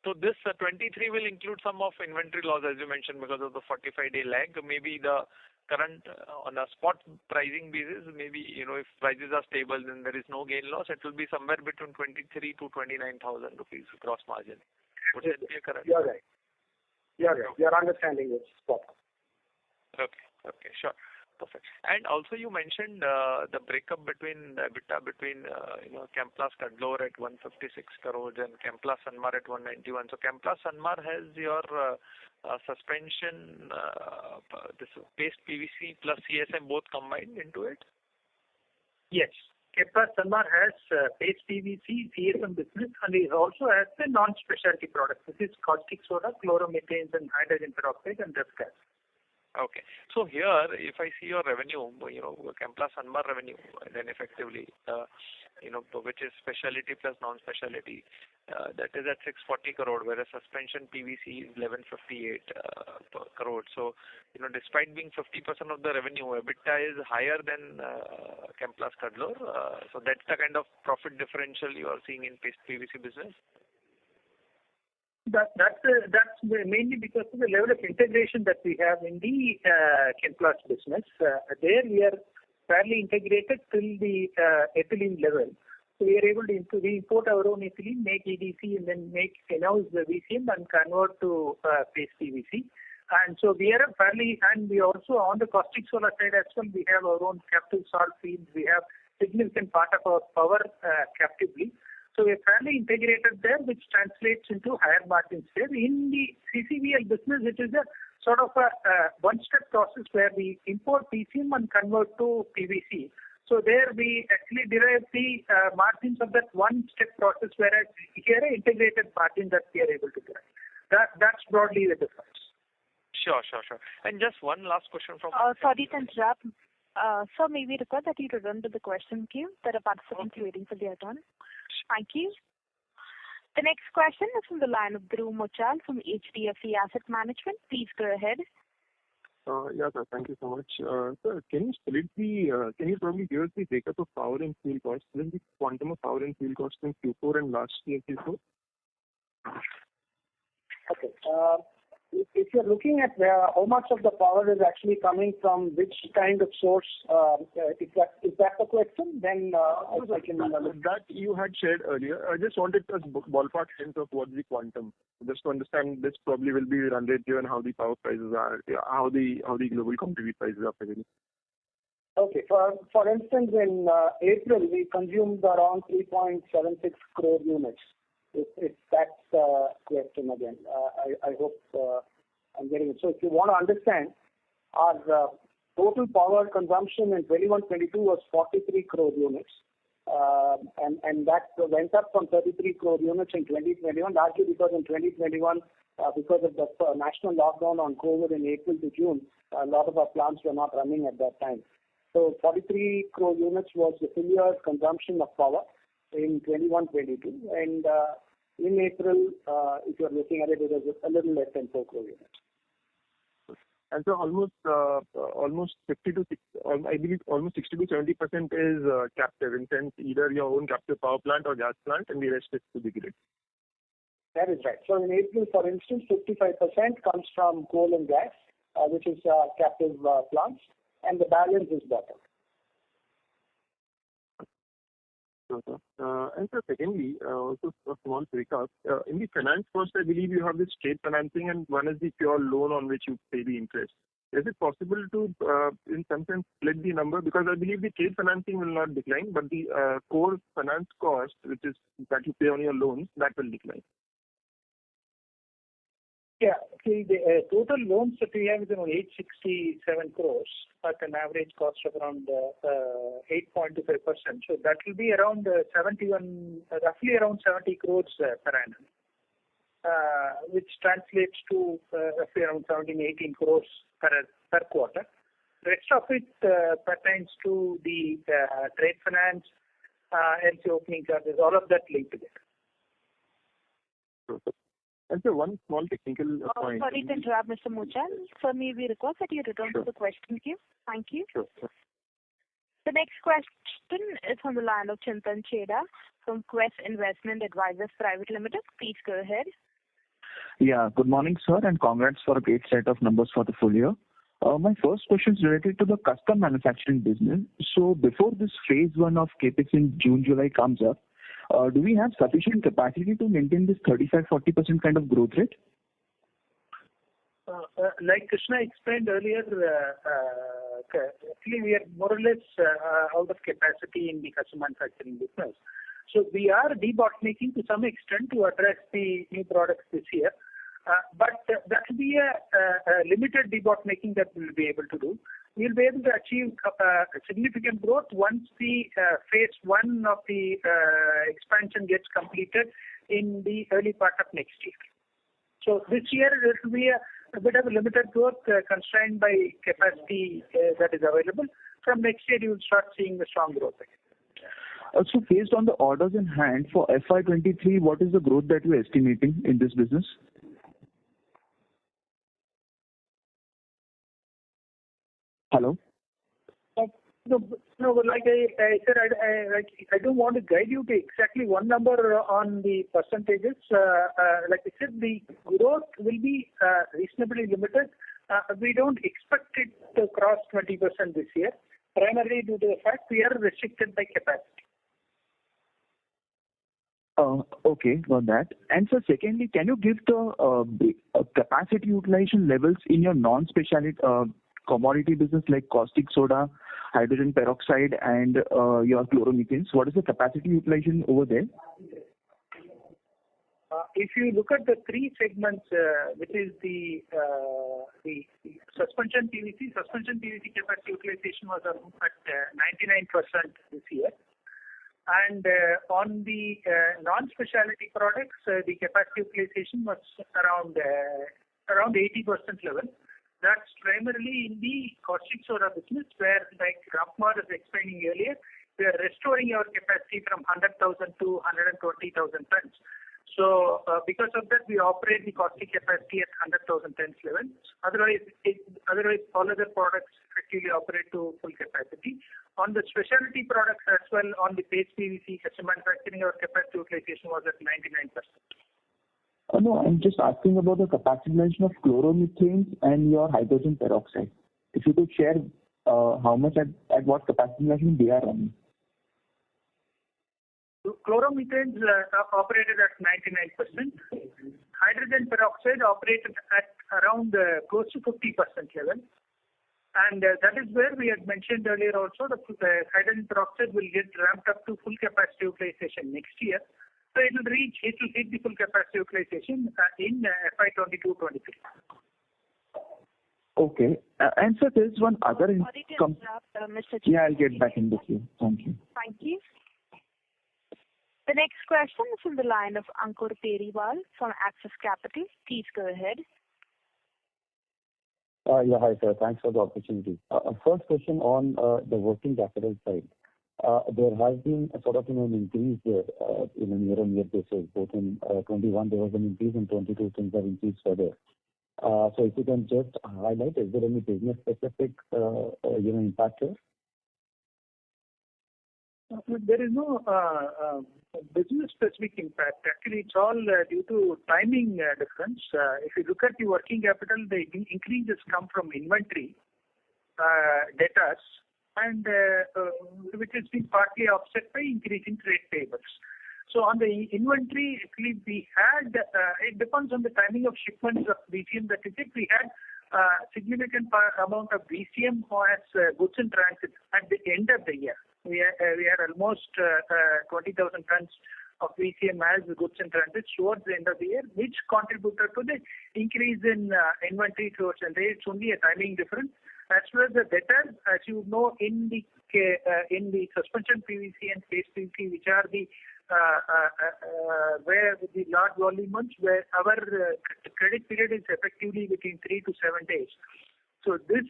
So this 23 will include some of inventory loss, as you mentioned, because of the 45-day lag. Maybe the current on a spot pricing basis, maybe if prices are stable, then there is no gain loss. It will be somewhere between 23 to 29,000 rupees gross margin. Would that be correct? You're right. Your understanding is spot on. Okay, sure. Perfect. And also you mentioned the breakup between EBITDA between Chemplast Cadlor at 156 crores and Chemplast Sanmar at 191. So Chemplast Sanmar has your suspension, this paste PVC plus CSM both combined into it? Yes. Chemplast Sanmar has paste PVC, CSM business, and it also has the non-specialty products, which is caustic soda, chloromethanes, and hydrogen peroxide, and ref gas. Okay. So here, if I see your revenue, Chemplast Sanmar revenue, then effectively, which is specialty plus non-specialty, that is at 640 crore, whereas suspension PVC is 1158 crore. So, despite being 50% of the revenue, EBITDA is higher than Chemplast Cadlor. So that's the kind of profit differential you are seeing in paste PVC business. That's mainly because of the level of integration that we have in the Chemplast business. There we are fairly integrated till the ethylene level. So we are able to import our own ethylene, make EDC, and then make in-house the VCM and convert to paste PVC. And so we are and we also on the caustic soda side as well, we have our own captive salt fields. We have significant part of our power captively. So we are fairly integrated there, which translates into higher margins there. In the CCVL business, it is a sort of a one-step process where we import PCM and convert to PVC. So there we actually derive the margins of that one-step process, whereas here an integrated margin that we are able to derive. That's broadly the difference. Sure. And just one last question from... Sorry to interrupt. Sir, may we request that you return to the question queue? There are participants waiting for their turn. Thank you. The next question is from the line of Dhruv Muchal from HDFC Asset Management. Please go ahead. Yeah, sir. Thank you so much. Sir, can you probably give us the breakup of power and fuel costs? What is the quantum of power and fuel costs in Q4 and last year Q4? Okay. if you're looking at how much of the power is actually coming from which kind of source, is that the question? Then I can. That you had shared earlier. I just wanted a ballpark sense of what the quantum, just to understand this probably will be run rate given how the power prices are, how the global commodity prices are prevailing. Okay. For instance, in April, we consumed around 3.76 crore units. If that's the question again, I hope I'm getting it. So if you want to understand, our total power consumption in 21-22 was 43 crore units, and that went up from 33 crore units in 2021, largely because in 2021, because of the national lockdown on COVID in April to June, a lot of our plants were not running at that time. So 43 crore units was the full year consumption of power in 21-22, and in April, if you're looking at it, it was a little less than 4 crore units. And so almost 50 to 60, I believe almost 60 to 70% is captive, in sense either your own captive power plant or gas plant, and the rest is to the grid. That is right. So in April, for instance, 55% comes from coal and gas, which is captive plants, and the balance is bottled. And so secondly, also a small breakup. In the finance cost, I believe you have this trade financing and one is the pure loan on which you pay the interest. Is it possible to, in some sense, split the number? Because I believe the trade financing will not decline, but the core finance cost, which is that you pay on your loans, that will decline. Yeah. See, the total loans that we have is around 867 crores at an average cost of around 8.25%. So that will be around roughly around 70 crores per annum, which translates to roughly around 17-18 crores per quarter. The rest of it pertains to the trade finance, LC opening charges, all of that linked to it. And so one small technical point. Sorry to interrupt, Mr. Muchal. Sir, may we request that you return to the question queue? Thank you. Sure. The next question is from the line of Chintan Chheda from Quest Investment Advisors Private Limited. Please go ahead. Yeah, good morning, sir, and congrats for a great set of numbers for the full year. My first question is related to the custom manufacturing business. So before this phase 1 of CAPEX in June-July comes up, do we have sufficient capacity to maintain this 35-40% kind of growth rate? Like Krishna explained earlier, actually we are more or less out of capacity in the custom manufacturing business. So we are debottlenecking to some extent to address the new products this year. But that will be a limited debottlenecking that we will be able to do. We will be able to achieve significant growth once the phase 1 of the expansion gets completed in the early part of next year. So this year it will be a bit of a limited growth constrained by capacity that is available. From next year you will start seeing the strong growth again. So based on the orders in hand for FY23, what is the growth that you are estimating in this business? Hello? No, like I said, I don't want to guide you to exactly one number on the percentages. Like I said, the growth will be reasonably limited. We don't expect it to cross 20% this year, primarily due to the fact we are restricted by capacity. Okay, got that. And so secondly, can you give the capacity utilization levels in your non-specialty commodity business like caustic soda, hydrogen peroxide, and your chloromethanes? What is the capacity utilization over there? If you look at the three segments, which is the suspension PVC capacity utilization was at 99% this year. And on the non-specialty products, the capacity utilization was around 80% level. That's primarily in the caustic soda business, where, like Ramkumar was explaining earlier, we are restoring our capacity from 100,000 to 120,000 tons. So because of that, we operate the caustic capacity at 100,000 tons level. Otherwise, all other products effectively operate to full capacity. On the specialty products as well, on the paste PVC custom manufacturing, our capacity utilization was at 99%. No, I'm just asking about the capacity utilization of chloromethanes and your hydrogen peroxide. If you could share how much at what capacity utilization they are running. Chloromethanes operated at 99%. Hydrogen peroxide operated at around close to 50% level. And that is where we had mentioned earlier also the hydrogen peroxide will get ramped up to full capacity utilization next year. So it will hit the full capacity utilization in FY22-23. Okay. And sir, there is one other income. Mr. Yeah, I'll get back in the queue. Thank you. Thank you. The next question is from the line of Ankur Periwal from Axis Capital. Please go ahead. Yeah, hi sir. Thanks for the opportunity. First question on the working capital side. There has been a sort of an increase there in a year-on-year basis. Both in 21 there was an increase, in 22 things have increased further. So if you can just highlight, is there any business specific impact here? There is no business-specific impact. Actually, it's all due to timing difference. If you look at the working capital, the increases come from inventory, debtors, and which has been partly offset by increasing trade payables. So on the inventory, actually we had, it depends on the timing of shipments of VCM that we did. We had significant amount of VCM as goods in transit at the end of the year. We had almost 20,000 tons of VCM as goods in transit towards the end of the year, which contributed to the increase in inventory towards the end. It's only a timing difference. As well as the debtors, as you know, in the suspension PVC and paste PVC, which are the where the large volume months, where our credit period is effectively between 3 to 7 days. So this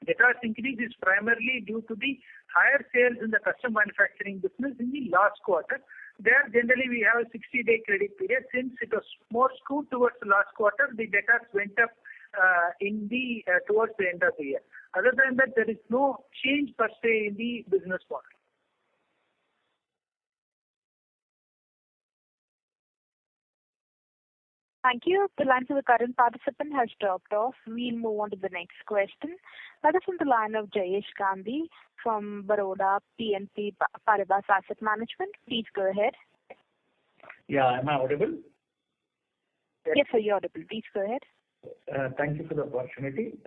debtors increase is primarily due to the higher sales in the custom manufacturing business in the last quarter. There generally we have a 60-day credit period. Since it was more skewed towards the last quarter, the debtors went up towards the end of the year. Other than that, there is no change per se in the business model. Thank you. The line for the current participant has dropped off. We'll move on to the next question. That is from the line of Jayesh Gandhi from Baroda PNP Paribas Asset Management. Please go ahead. Yeah, am I audible? Yes, sir, you're audible. Please go ahead. Thank you for the opportunity.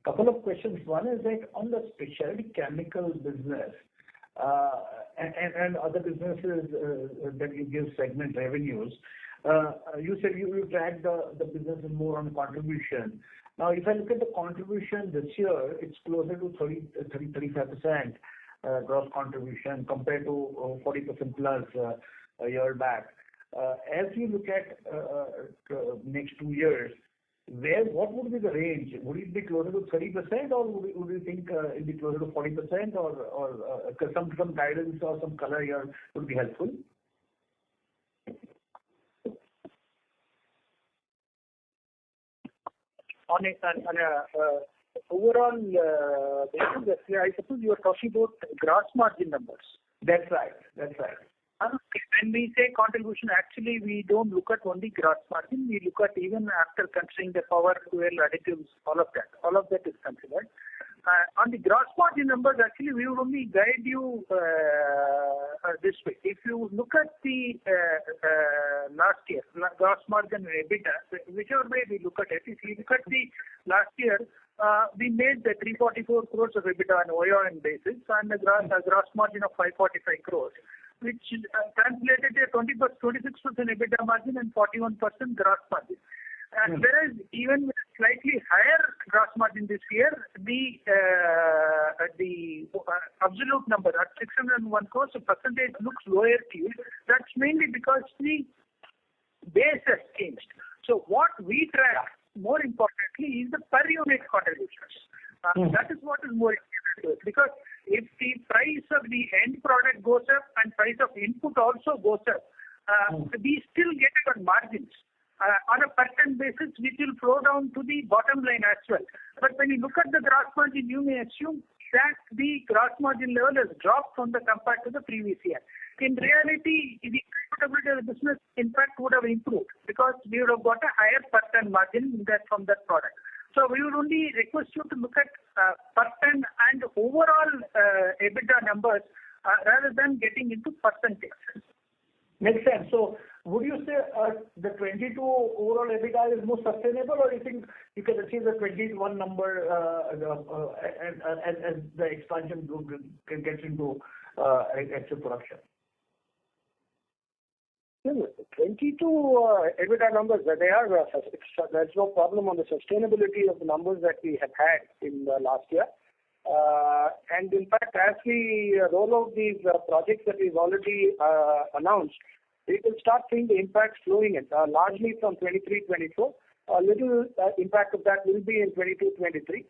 Couple of questions. One is that on the specialty chemical business and other businesses that you give segment revenues, you said you track the business more on contribution. Now, if I look at the contribution this year, it's closer to 35% gross contribution compared to 40% plus a year back. As you look at next 2 years, what would be the range? Would it be closer to 30%, or would you think it be closer to 40%, or some guidance or some color here would be helpful? On a overall basis, I suppose you are talking about gross margin numbers. That's right. When we say contribution, actually we don't look at only gross margin. We look at even after considering the power, fuel, additives, all of that. All of that is considered. On the gross margin numbers, actually we will only guide you this way. If you look at the last year, gross margin and EBITDA, whichever way we look at it, if you look at the last year, we made the 344 crores of EBITDA on OIM basis and a gross margin of 545 crores. Which translated a 26% EBITDA margin and 41% gross margin. Whereas even with slightly higher gross margin this year, the absolute number at 601 crores, the percentage looks lower to you. That's mainly because the base has changed. So what we track more importantly is the per unit contributions. That is what is more important to us, because if the price of the end product goes up and price of input also goes up, we still get our margins on a per ton basis, which will flow down to the bottom line as well. But when you look at the gross margin, you may assume that the gross margin level has dropped from the compared to the previous year. In reality, the profitability of the business, in fact, would have improved because we would have got a higher per ton margin from that product. So we would only request you to look at per ton and overall EBITDA numbers rather than getting into percentages. Makes sense. So would you say the 22 overall EBITDA is more sustainable, or you think you can achieve the 21 number as the expansion can get into actual production? 22 EBITDA numbers, they are, there's no problem on the sustainability of the numbers that we have had in the last year. And in fact, as we roll out these projects that we've already announced, we will start seeing the impacts flowing in, largely from 23-24. A little impact of that will be in 22-23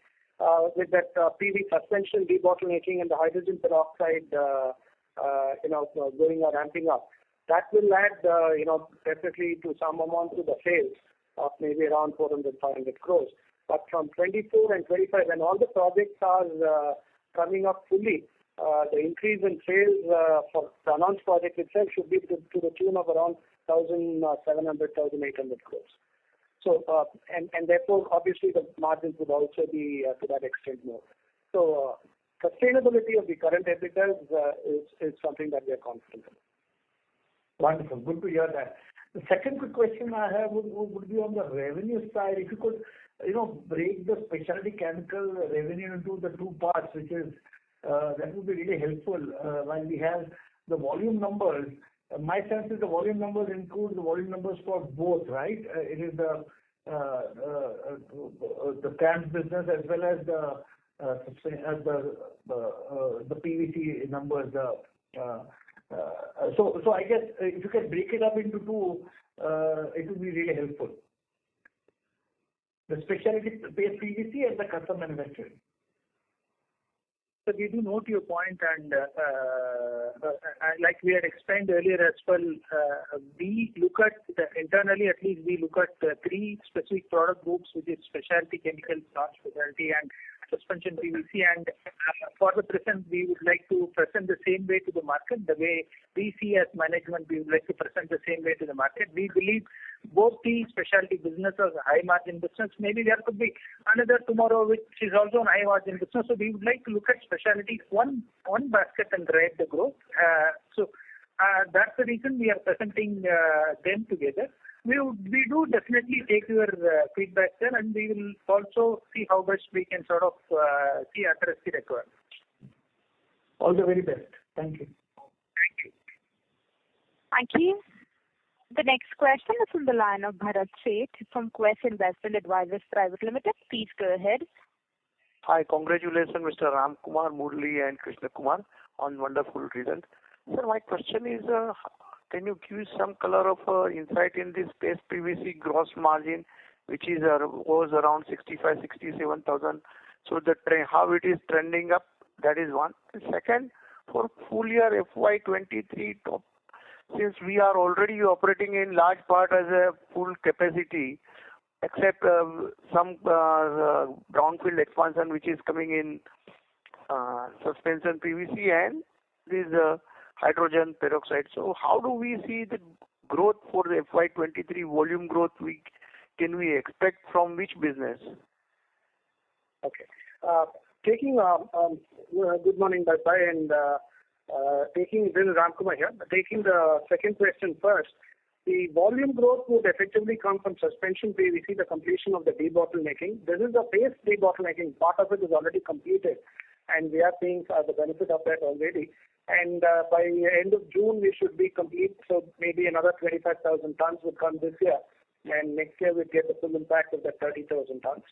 with that PV suspension debottlenecking and the hydrogen peroxide, going or ramping up. That will add, definitely to some amount to the sales of maybe around 400-500 crores. But from 24 and 25, when all the projects are coming up fully, the increase in sales for the announced project itself should be to the tune of around 1,700-1,800 crores. So, and therefore, obviously, the margins would also be to that extent more. So, sustainability of the current EBITDA is something that we are confident in. Wonderful. Good to hear that. The second quick question I have would be on the revenue side. If you could, break the specialty chemical revenue into the two parts, which is that would be really helpful. While we have the volume numbers, my sense is the volume numbers include the volume numbers for both, right? It is the CAMS business as well as the PVC numbers. So I guess if you can break it up into two, it would be really helpful. The specialty-based PVC and the custom manufacturing. So we do note your point, and like we had explained earlier as well, we look at internally, at least we look at three specific product groups, which is specialty chemicals, non-specialty, and suspension PVC. And for the present, we would like to present the same way to the market. The way we see as management, we would like to present the same way to the market. We believe both the specialty businesses are high margin business. Maybe there could be another tomorrow which is also a high margin business. So we would like to look at specialty one basket and drive the growth. So that's the reason we are presenting them together. We do definitely take your feedback there, and we will also see how best we can sort of address the requirements. All the very best. Thank you. Thank you. Thank you. The next question is from the line of Bharat Sheth from Quest Investment Advisors Private Limited. Please go ahead. Hi, congratulations, Mr. Ram Kumar, Murli, and Krishna Kumar on wonderful result. Sir, my question is, can you give some color of insight in this space PVC gross margin, which was around 67,000. So how it is trending up? That is one. Second, for full year FY23, since we are already operating in large part as a full capacity, except some brownfield expansion which is coming in suspension PVC and this hydrogen peroxide. So how do we see the growth for the FY23 volume growth can we expect from which business? Okay. Good morning, Bhai, and this is Ram Kumar here. Taking the second question first, the volume growth would effectively come from suspension PVC, the completion of the debottlenecking. This is the phase debottlenecking. Part of it is already completed, and we are seeing the benefit of that already. And by the end of June, we should be complete. So maybe another 25,000 tons would come this year, and next year we'll get the full impact of that 30,000 tons.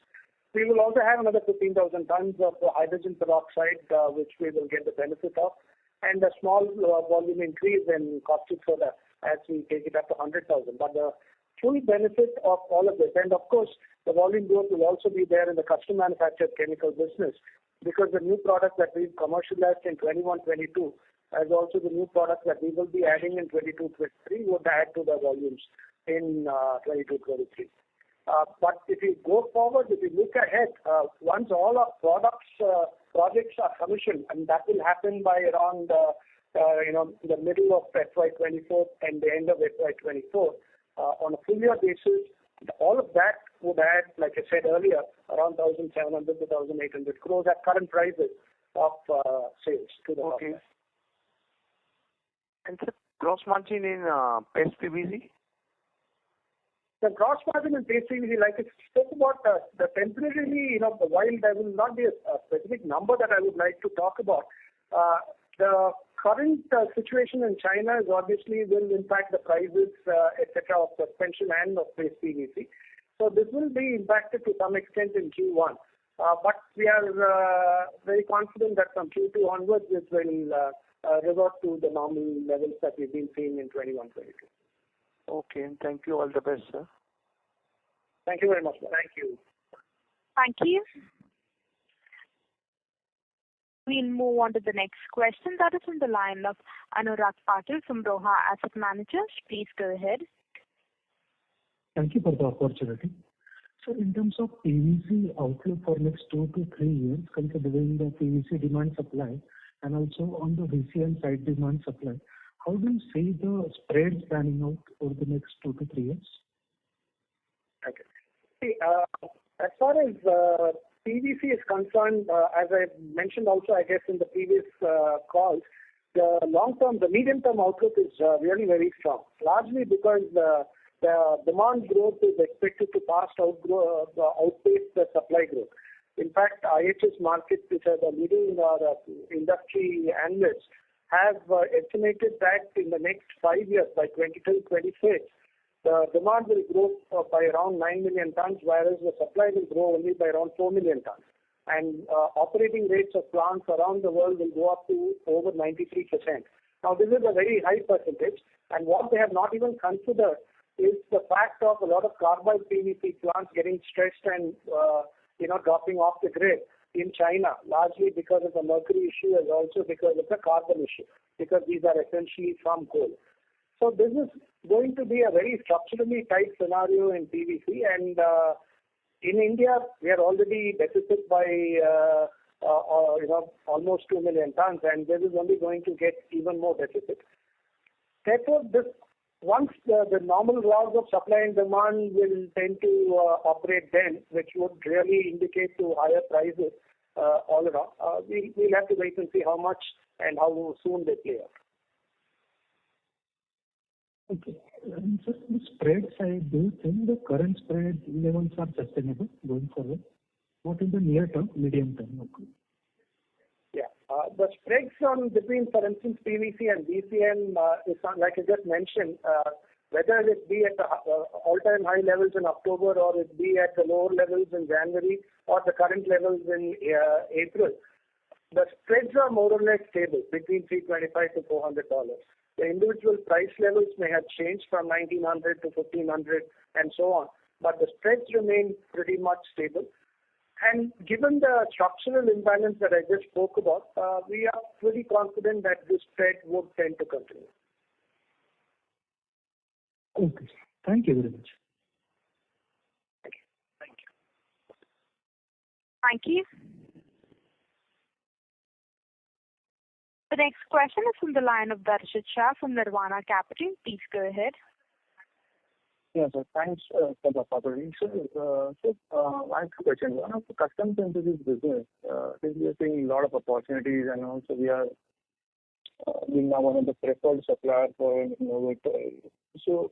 We will also have another 15,000 tons of hydrogen peroxide, which we will get the benefit of, and a small volume increase in caustic soda as we take it up to 100,000. But the full benefit of all of this, and of course, the volume growth will also be there in the custom manufactured chemical business, because the new product that we've commercialized in 21-22, as also the new products that we will be adding in 22-23 would add to the volumes in 22-23. But if we go forward, if we look ahead, once all our projects are commissioned, and that will happen by around the middle of FY24 and the end of FY24, on a full year basis, all of that would add, like I said earlier, around 1,700 to 1,800 crores at current prices of sales to the market. And sir, gross margin in paste PVC? The gross margin in paste PVC, like I spoke about, the temporarily, while there will not be a specific number that I would like to talk about, the current situation in China is obviously will impact the prices, etc., of suspension and of paste PVC. So this will be impacted to some extent in Q1. But we are very confident that from Q2 onwards, it will revert to the normal levels that we've been seeing in 21-22. Okay, and thank you. All the best, sir. Thank you very much, sir. Thank you. Thank you. We'll move on to the next question. That is on the line of Anurag Patil from Roha Asset Managers. Please go ahead. Thank you for the opportunity. So in terms of PVC outlook for next 2 to 3 years, considering the PVC demand supply and also on the VCM side demand supply, how do you see the spreads panning out over the next 2 to 3 years? Okay. See, as far as PVC is concerned, as I mentioned also, I guess, in the previous calls, the medium-term outlook is really very strong, largely because the demand growth is expected to outpace the supply growth. In fact, IHS markets, which are the leading industry analysts, have estimated that in the next 5 years, by 2026, the demand will grow by around 9 million tons, whereas the supply will grow only by around 4 million tons. And operating rates of plants around the world will go up to over 93%. Now, this is a very high percentage, and what they have not even considered is the fact of a lot of carbide PVC plants getting stretched and dropping off the grid in China, largely because of the mercury issue and also because of the carbon issue, because these are essentially from coal. So this is going to be a very structurally tight scenario in PVC, and in India, we are already deficit by almost 2 million tons, and this is only going to get even more deficit. Therefore, once the normal laws of supply and demand will tend to operate then, which would really indicate to higher prices all around, we'll have to wait and see how much and how soon they play out. Okay. And just the spread side, do you think the current spread levels are sustainable going forward? Not in the near term, medium term? Okay. Yeah. The spreads between, for instance, PVC and VCM is like I just mentioned, whether it be at the all-time high levels in October or it be at the lower levels in January or the current levels in April, the spreads are more or less stable between $325 to $400. The individual price levels may have changed from 1,900 to 1,500 and so on, but the spreads remain pretty much stable. And given the structural imbalance that I just spoke about, we are pretty confident that this spread would tend to continue. Okay. Thank you very much. Thank you. Thank you. The next question is from the line of Darshit Shah from Nirvana Capital. Please go ahead. Yes, sir. Thanks for the opportunity. So, I have two questions. One of the customers into this business, we are seeing a lot of opportunities, and also we are being now one of the preferred suppliers for innovator. So,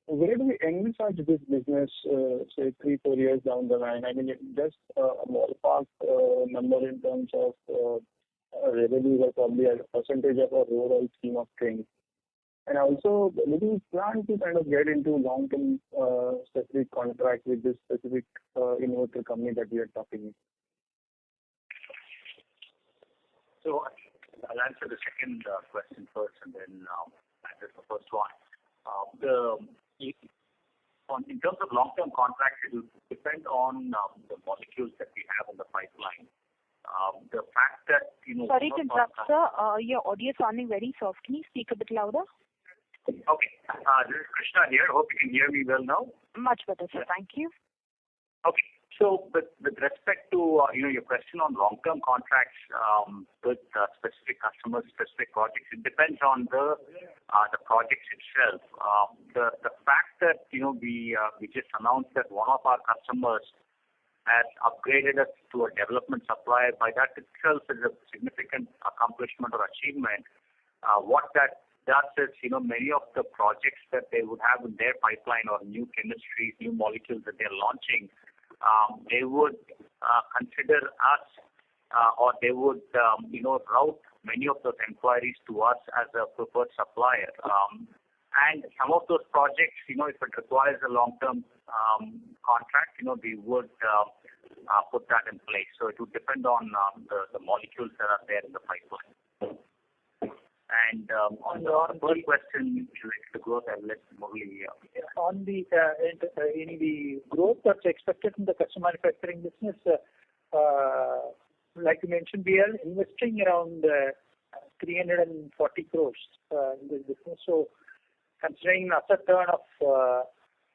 where do we envisage this business, say 3-4 years down the line? Just a ballpark number in terms of revenue or probably a percentage of our overall scheme of things. And also, do you plan to kind of get into long-term specific contract with this specific innovator company that we are talking with? So I'll answer the second question first, and then answer the first one. In terms of long-term contracts, it will depend on the molecules that we have in the pipeline. The fact that Sorry to interrupt, sir. Your audio is sounding very soft. Can you speak a bit louder? Okay. This is Krishna here. Hope you can hear me well now. Much better, sir. Thank you. Okay. So with respect to your question on long-term contracts with specific customers, specific projects, it depends on the projects itself. The fact that we just announced that one of our customers has upgraded us to a development supplier, by that itself is a significant accomplishment or achievement. What that does is, many of the projects that they would have in their pipeline or new chemistries, new molecules that they're launching, they would consider us or they would, route many of those inquiries to us as a preferred supplier. And some of those projects, if it requires a long-term contract, we would put that in place. So it would depend on the molecules that are there in the pipeline. And on the first question related to growth, I'll let Murali. On the in the growth that's expected in the custom manufacturing business, like you mentioned, we are investing around 340 crores in this business. So considering asset turn of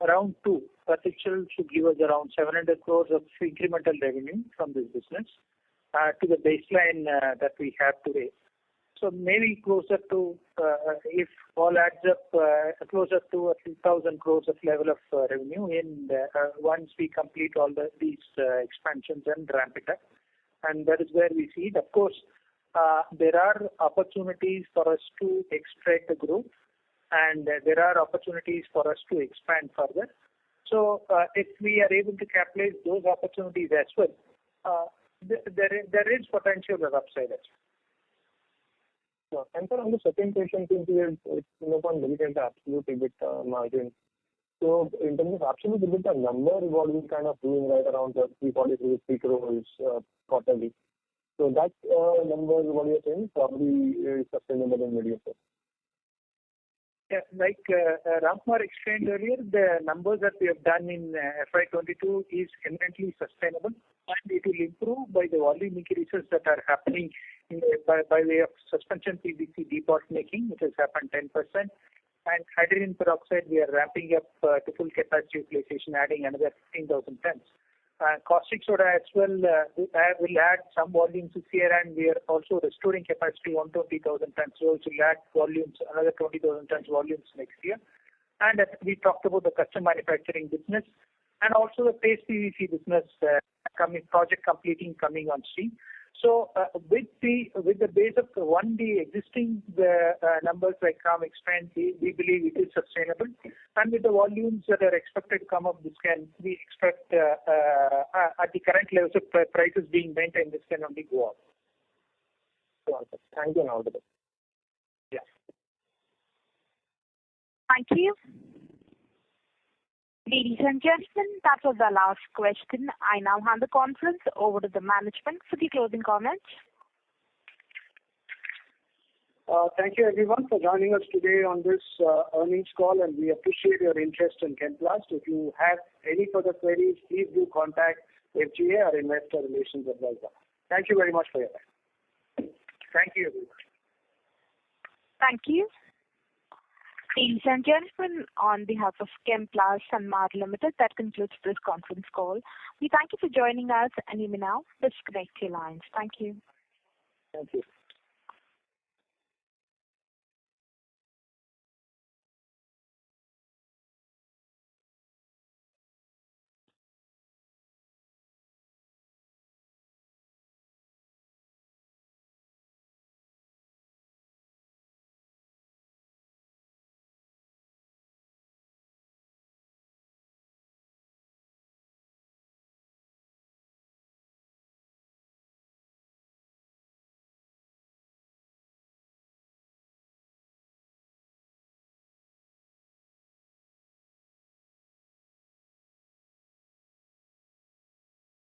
around 2, that itself should give us around 700 crores of incremental revenue from this business to the baseline that we have today. So maybe closer to, if all adds up, closer to 2,000 crores of level of revenue in once we complete all these expansions and ramp it up. And that is where we see it. Of course, there are opportunities for us to extract the growth, and there are opportunities for us to expand further. So if we are able to capitalize those opportunities as well, there is potential of upside as well. Sure. And sir, on the second question, since it's on limited the absolute EBITDA margin. So in terms of absolute EBITDA number, what we're kind of doing right around 340 crores quarterly. So that number, what you're saying, probably is sustainable in medium term. Yeah, like Ramkumar explained earlier, the numbers that we have done in FY22 is eminently sustainable, and it will improve by the volume increases that are happening by way of suspension PVC debottlenecking, which has happened 10%, and hydrogen peroxide we are ramping up to full capacity utilization, adding another 15,000 tons. Caustic soda as well will add some volumes this year, and we are also restoring capacity 120,000 tons. So it will add volumes, another 20,000 tons volumes next year. And we talked about the custom manufacturing business and also the paste PVC business project coming on stream. So with the base of the existing numbers like Ram explained, we believe it is sustainable, and with the volumes that are expected to come up, we expect at the current levels of prices being maintained, this can only go up. Sure. Thank you and all the best. Yeah. Thank you. Ladies and gentlemen, that was our last question. I now hand the conference over to the management for the closing comments. Thank you everyone for joining us today on this earnings call, and we appreciate your interest in Chemplast. If you have any further queries, please do contact FGA, our investor relations advisor. Thank you very much for your time. Thank you everyone. Thank you. Ladies and gentlemen, on behalf of Chemplast Sanmar Limited, that concludes this conference call. We thank you for joining us, and you may now disconnect your lines. Thank you. Thank you.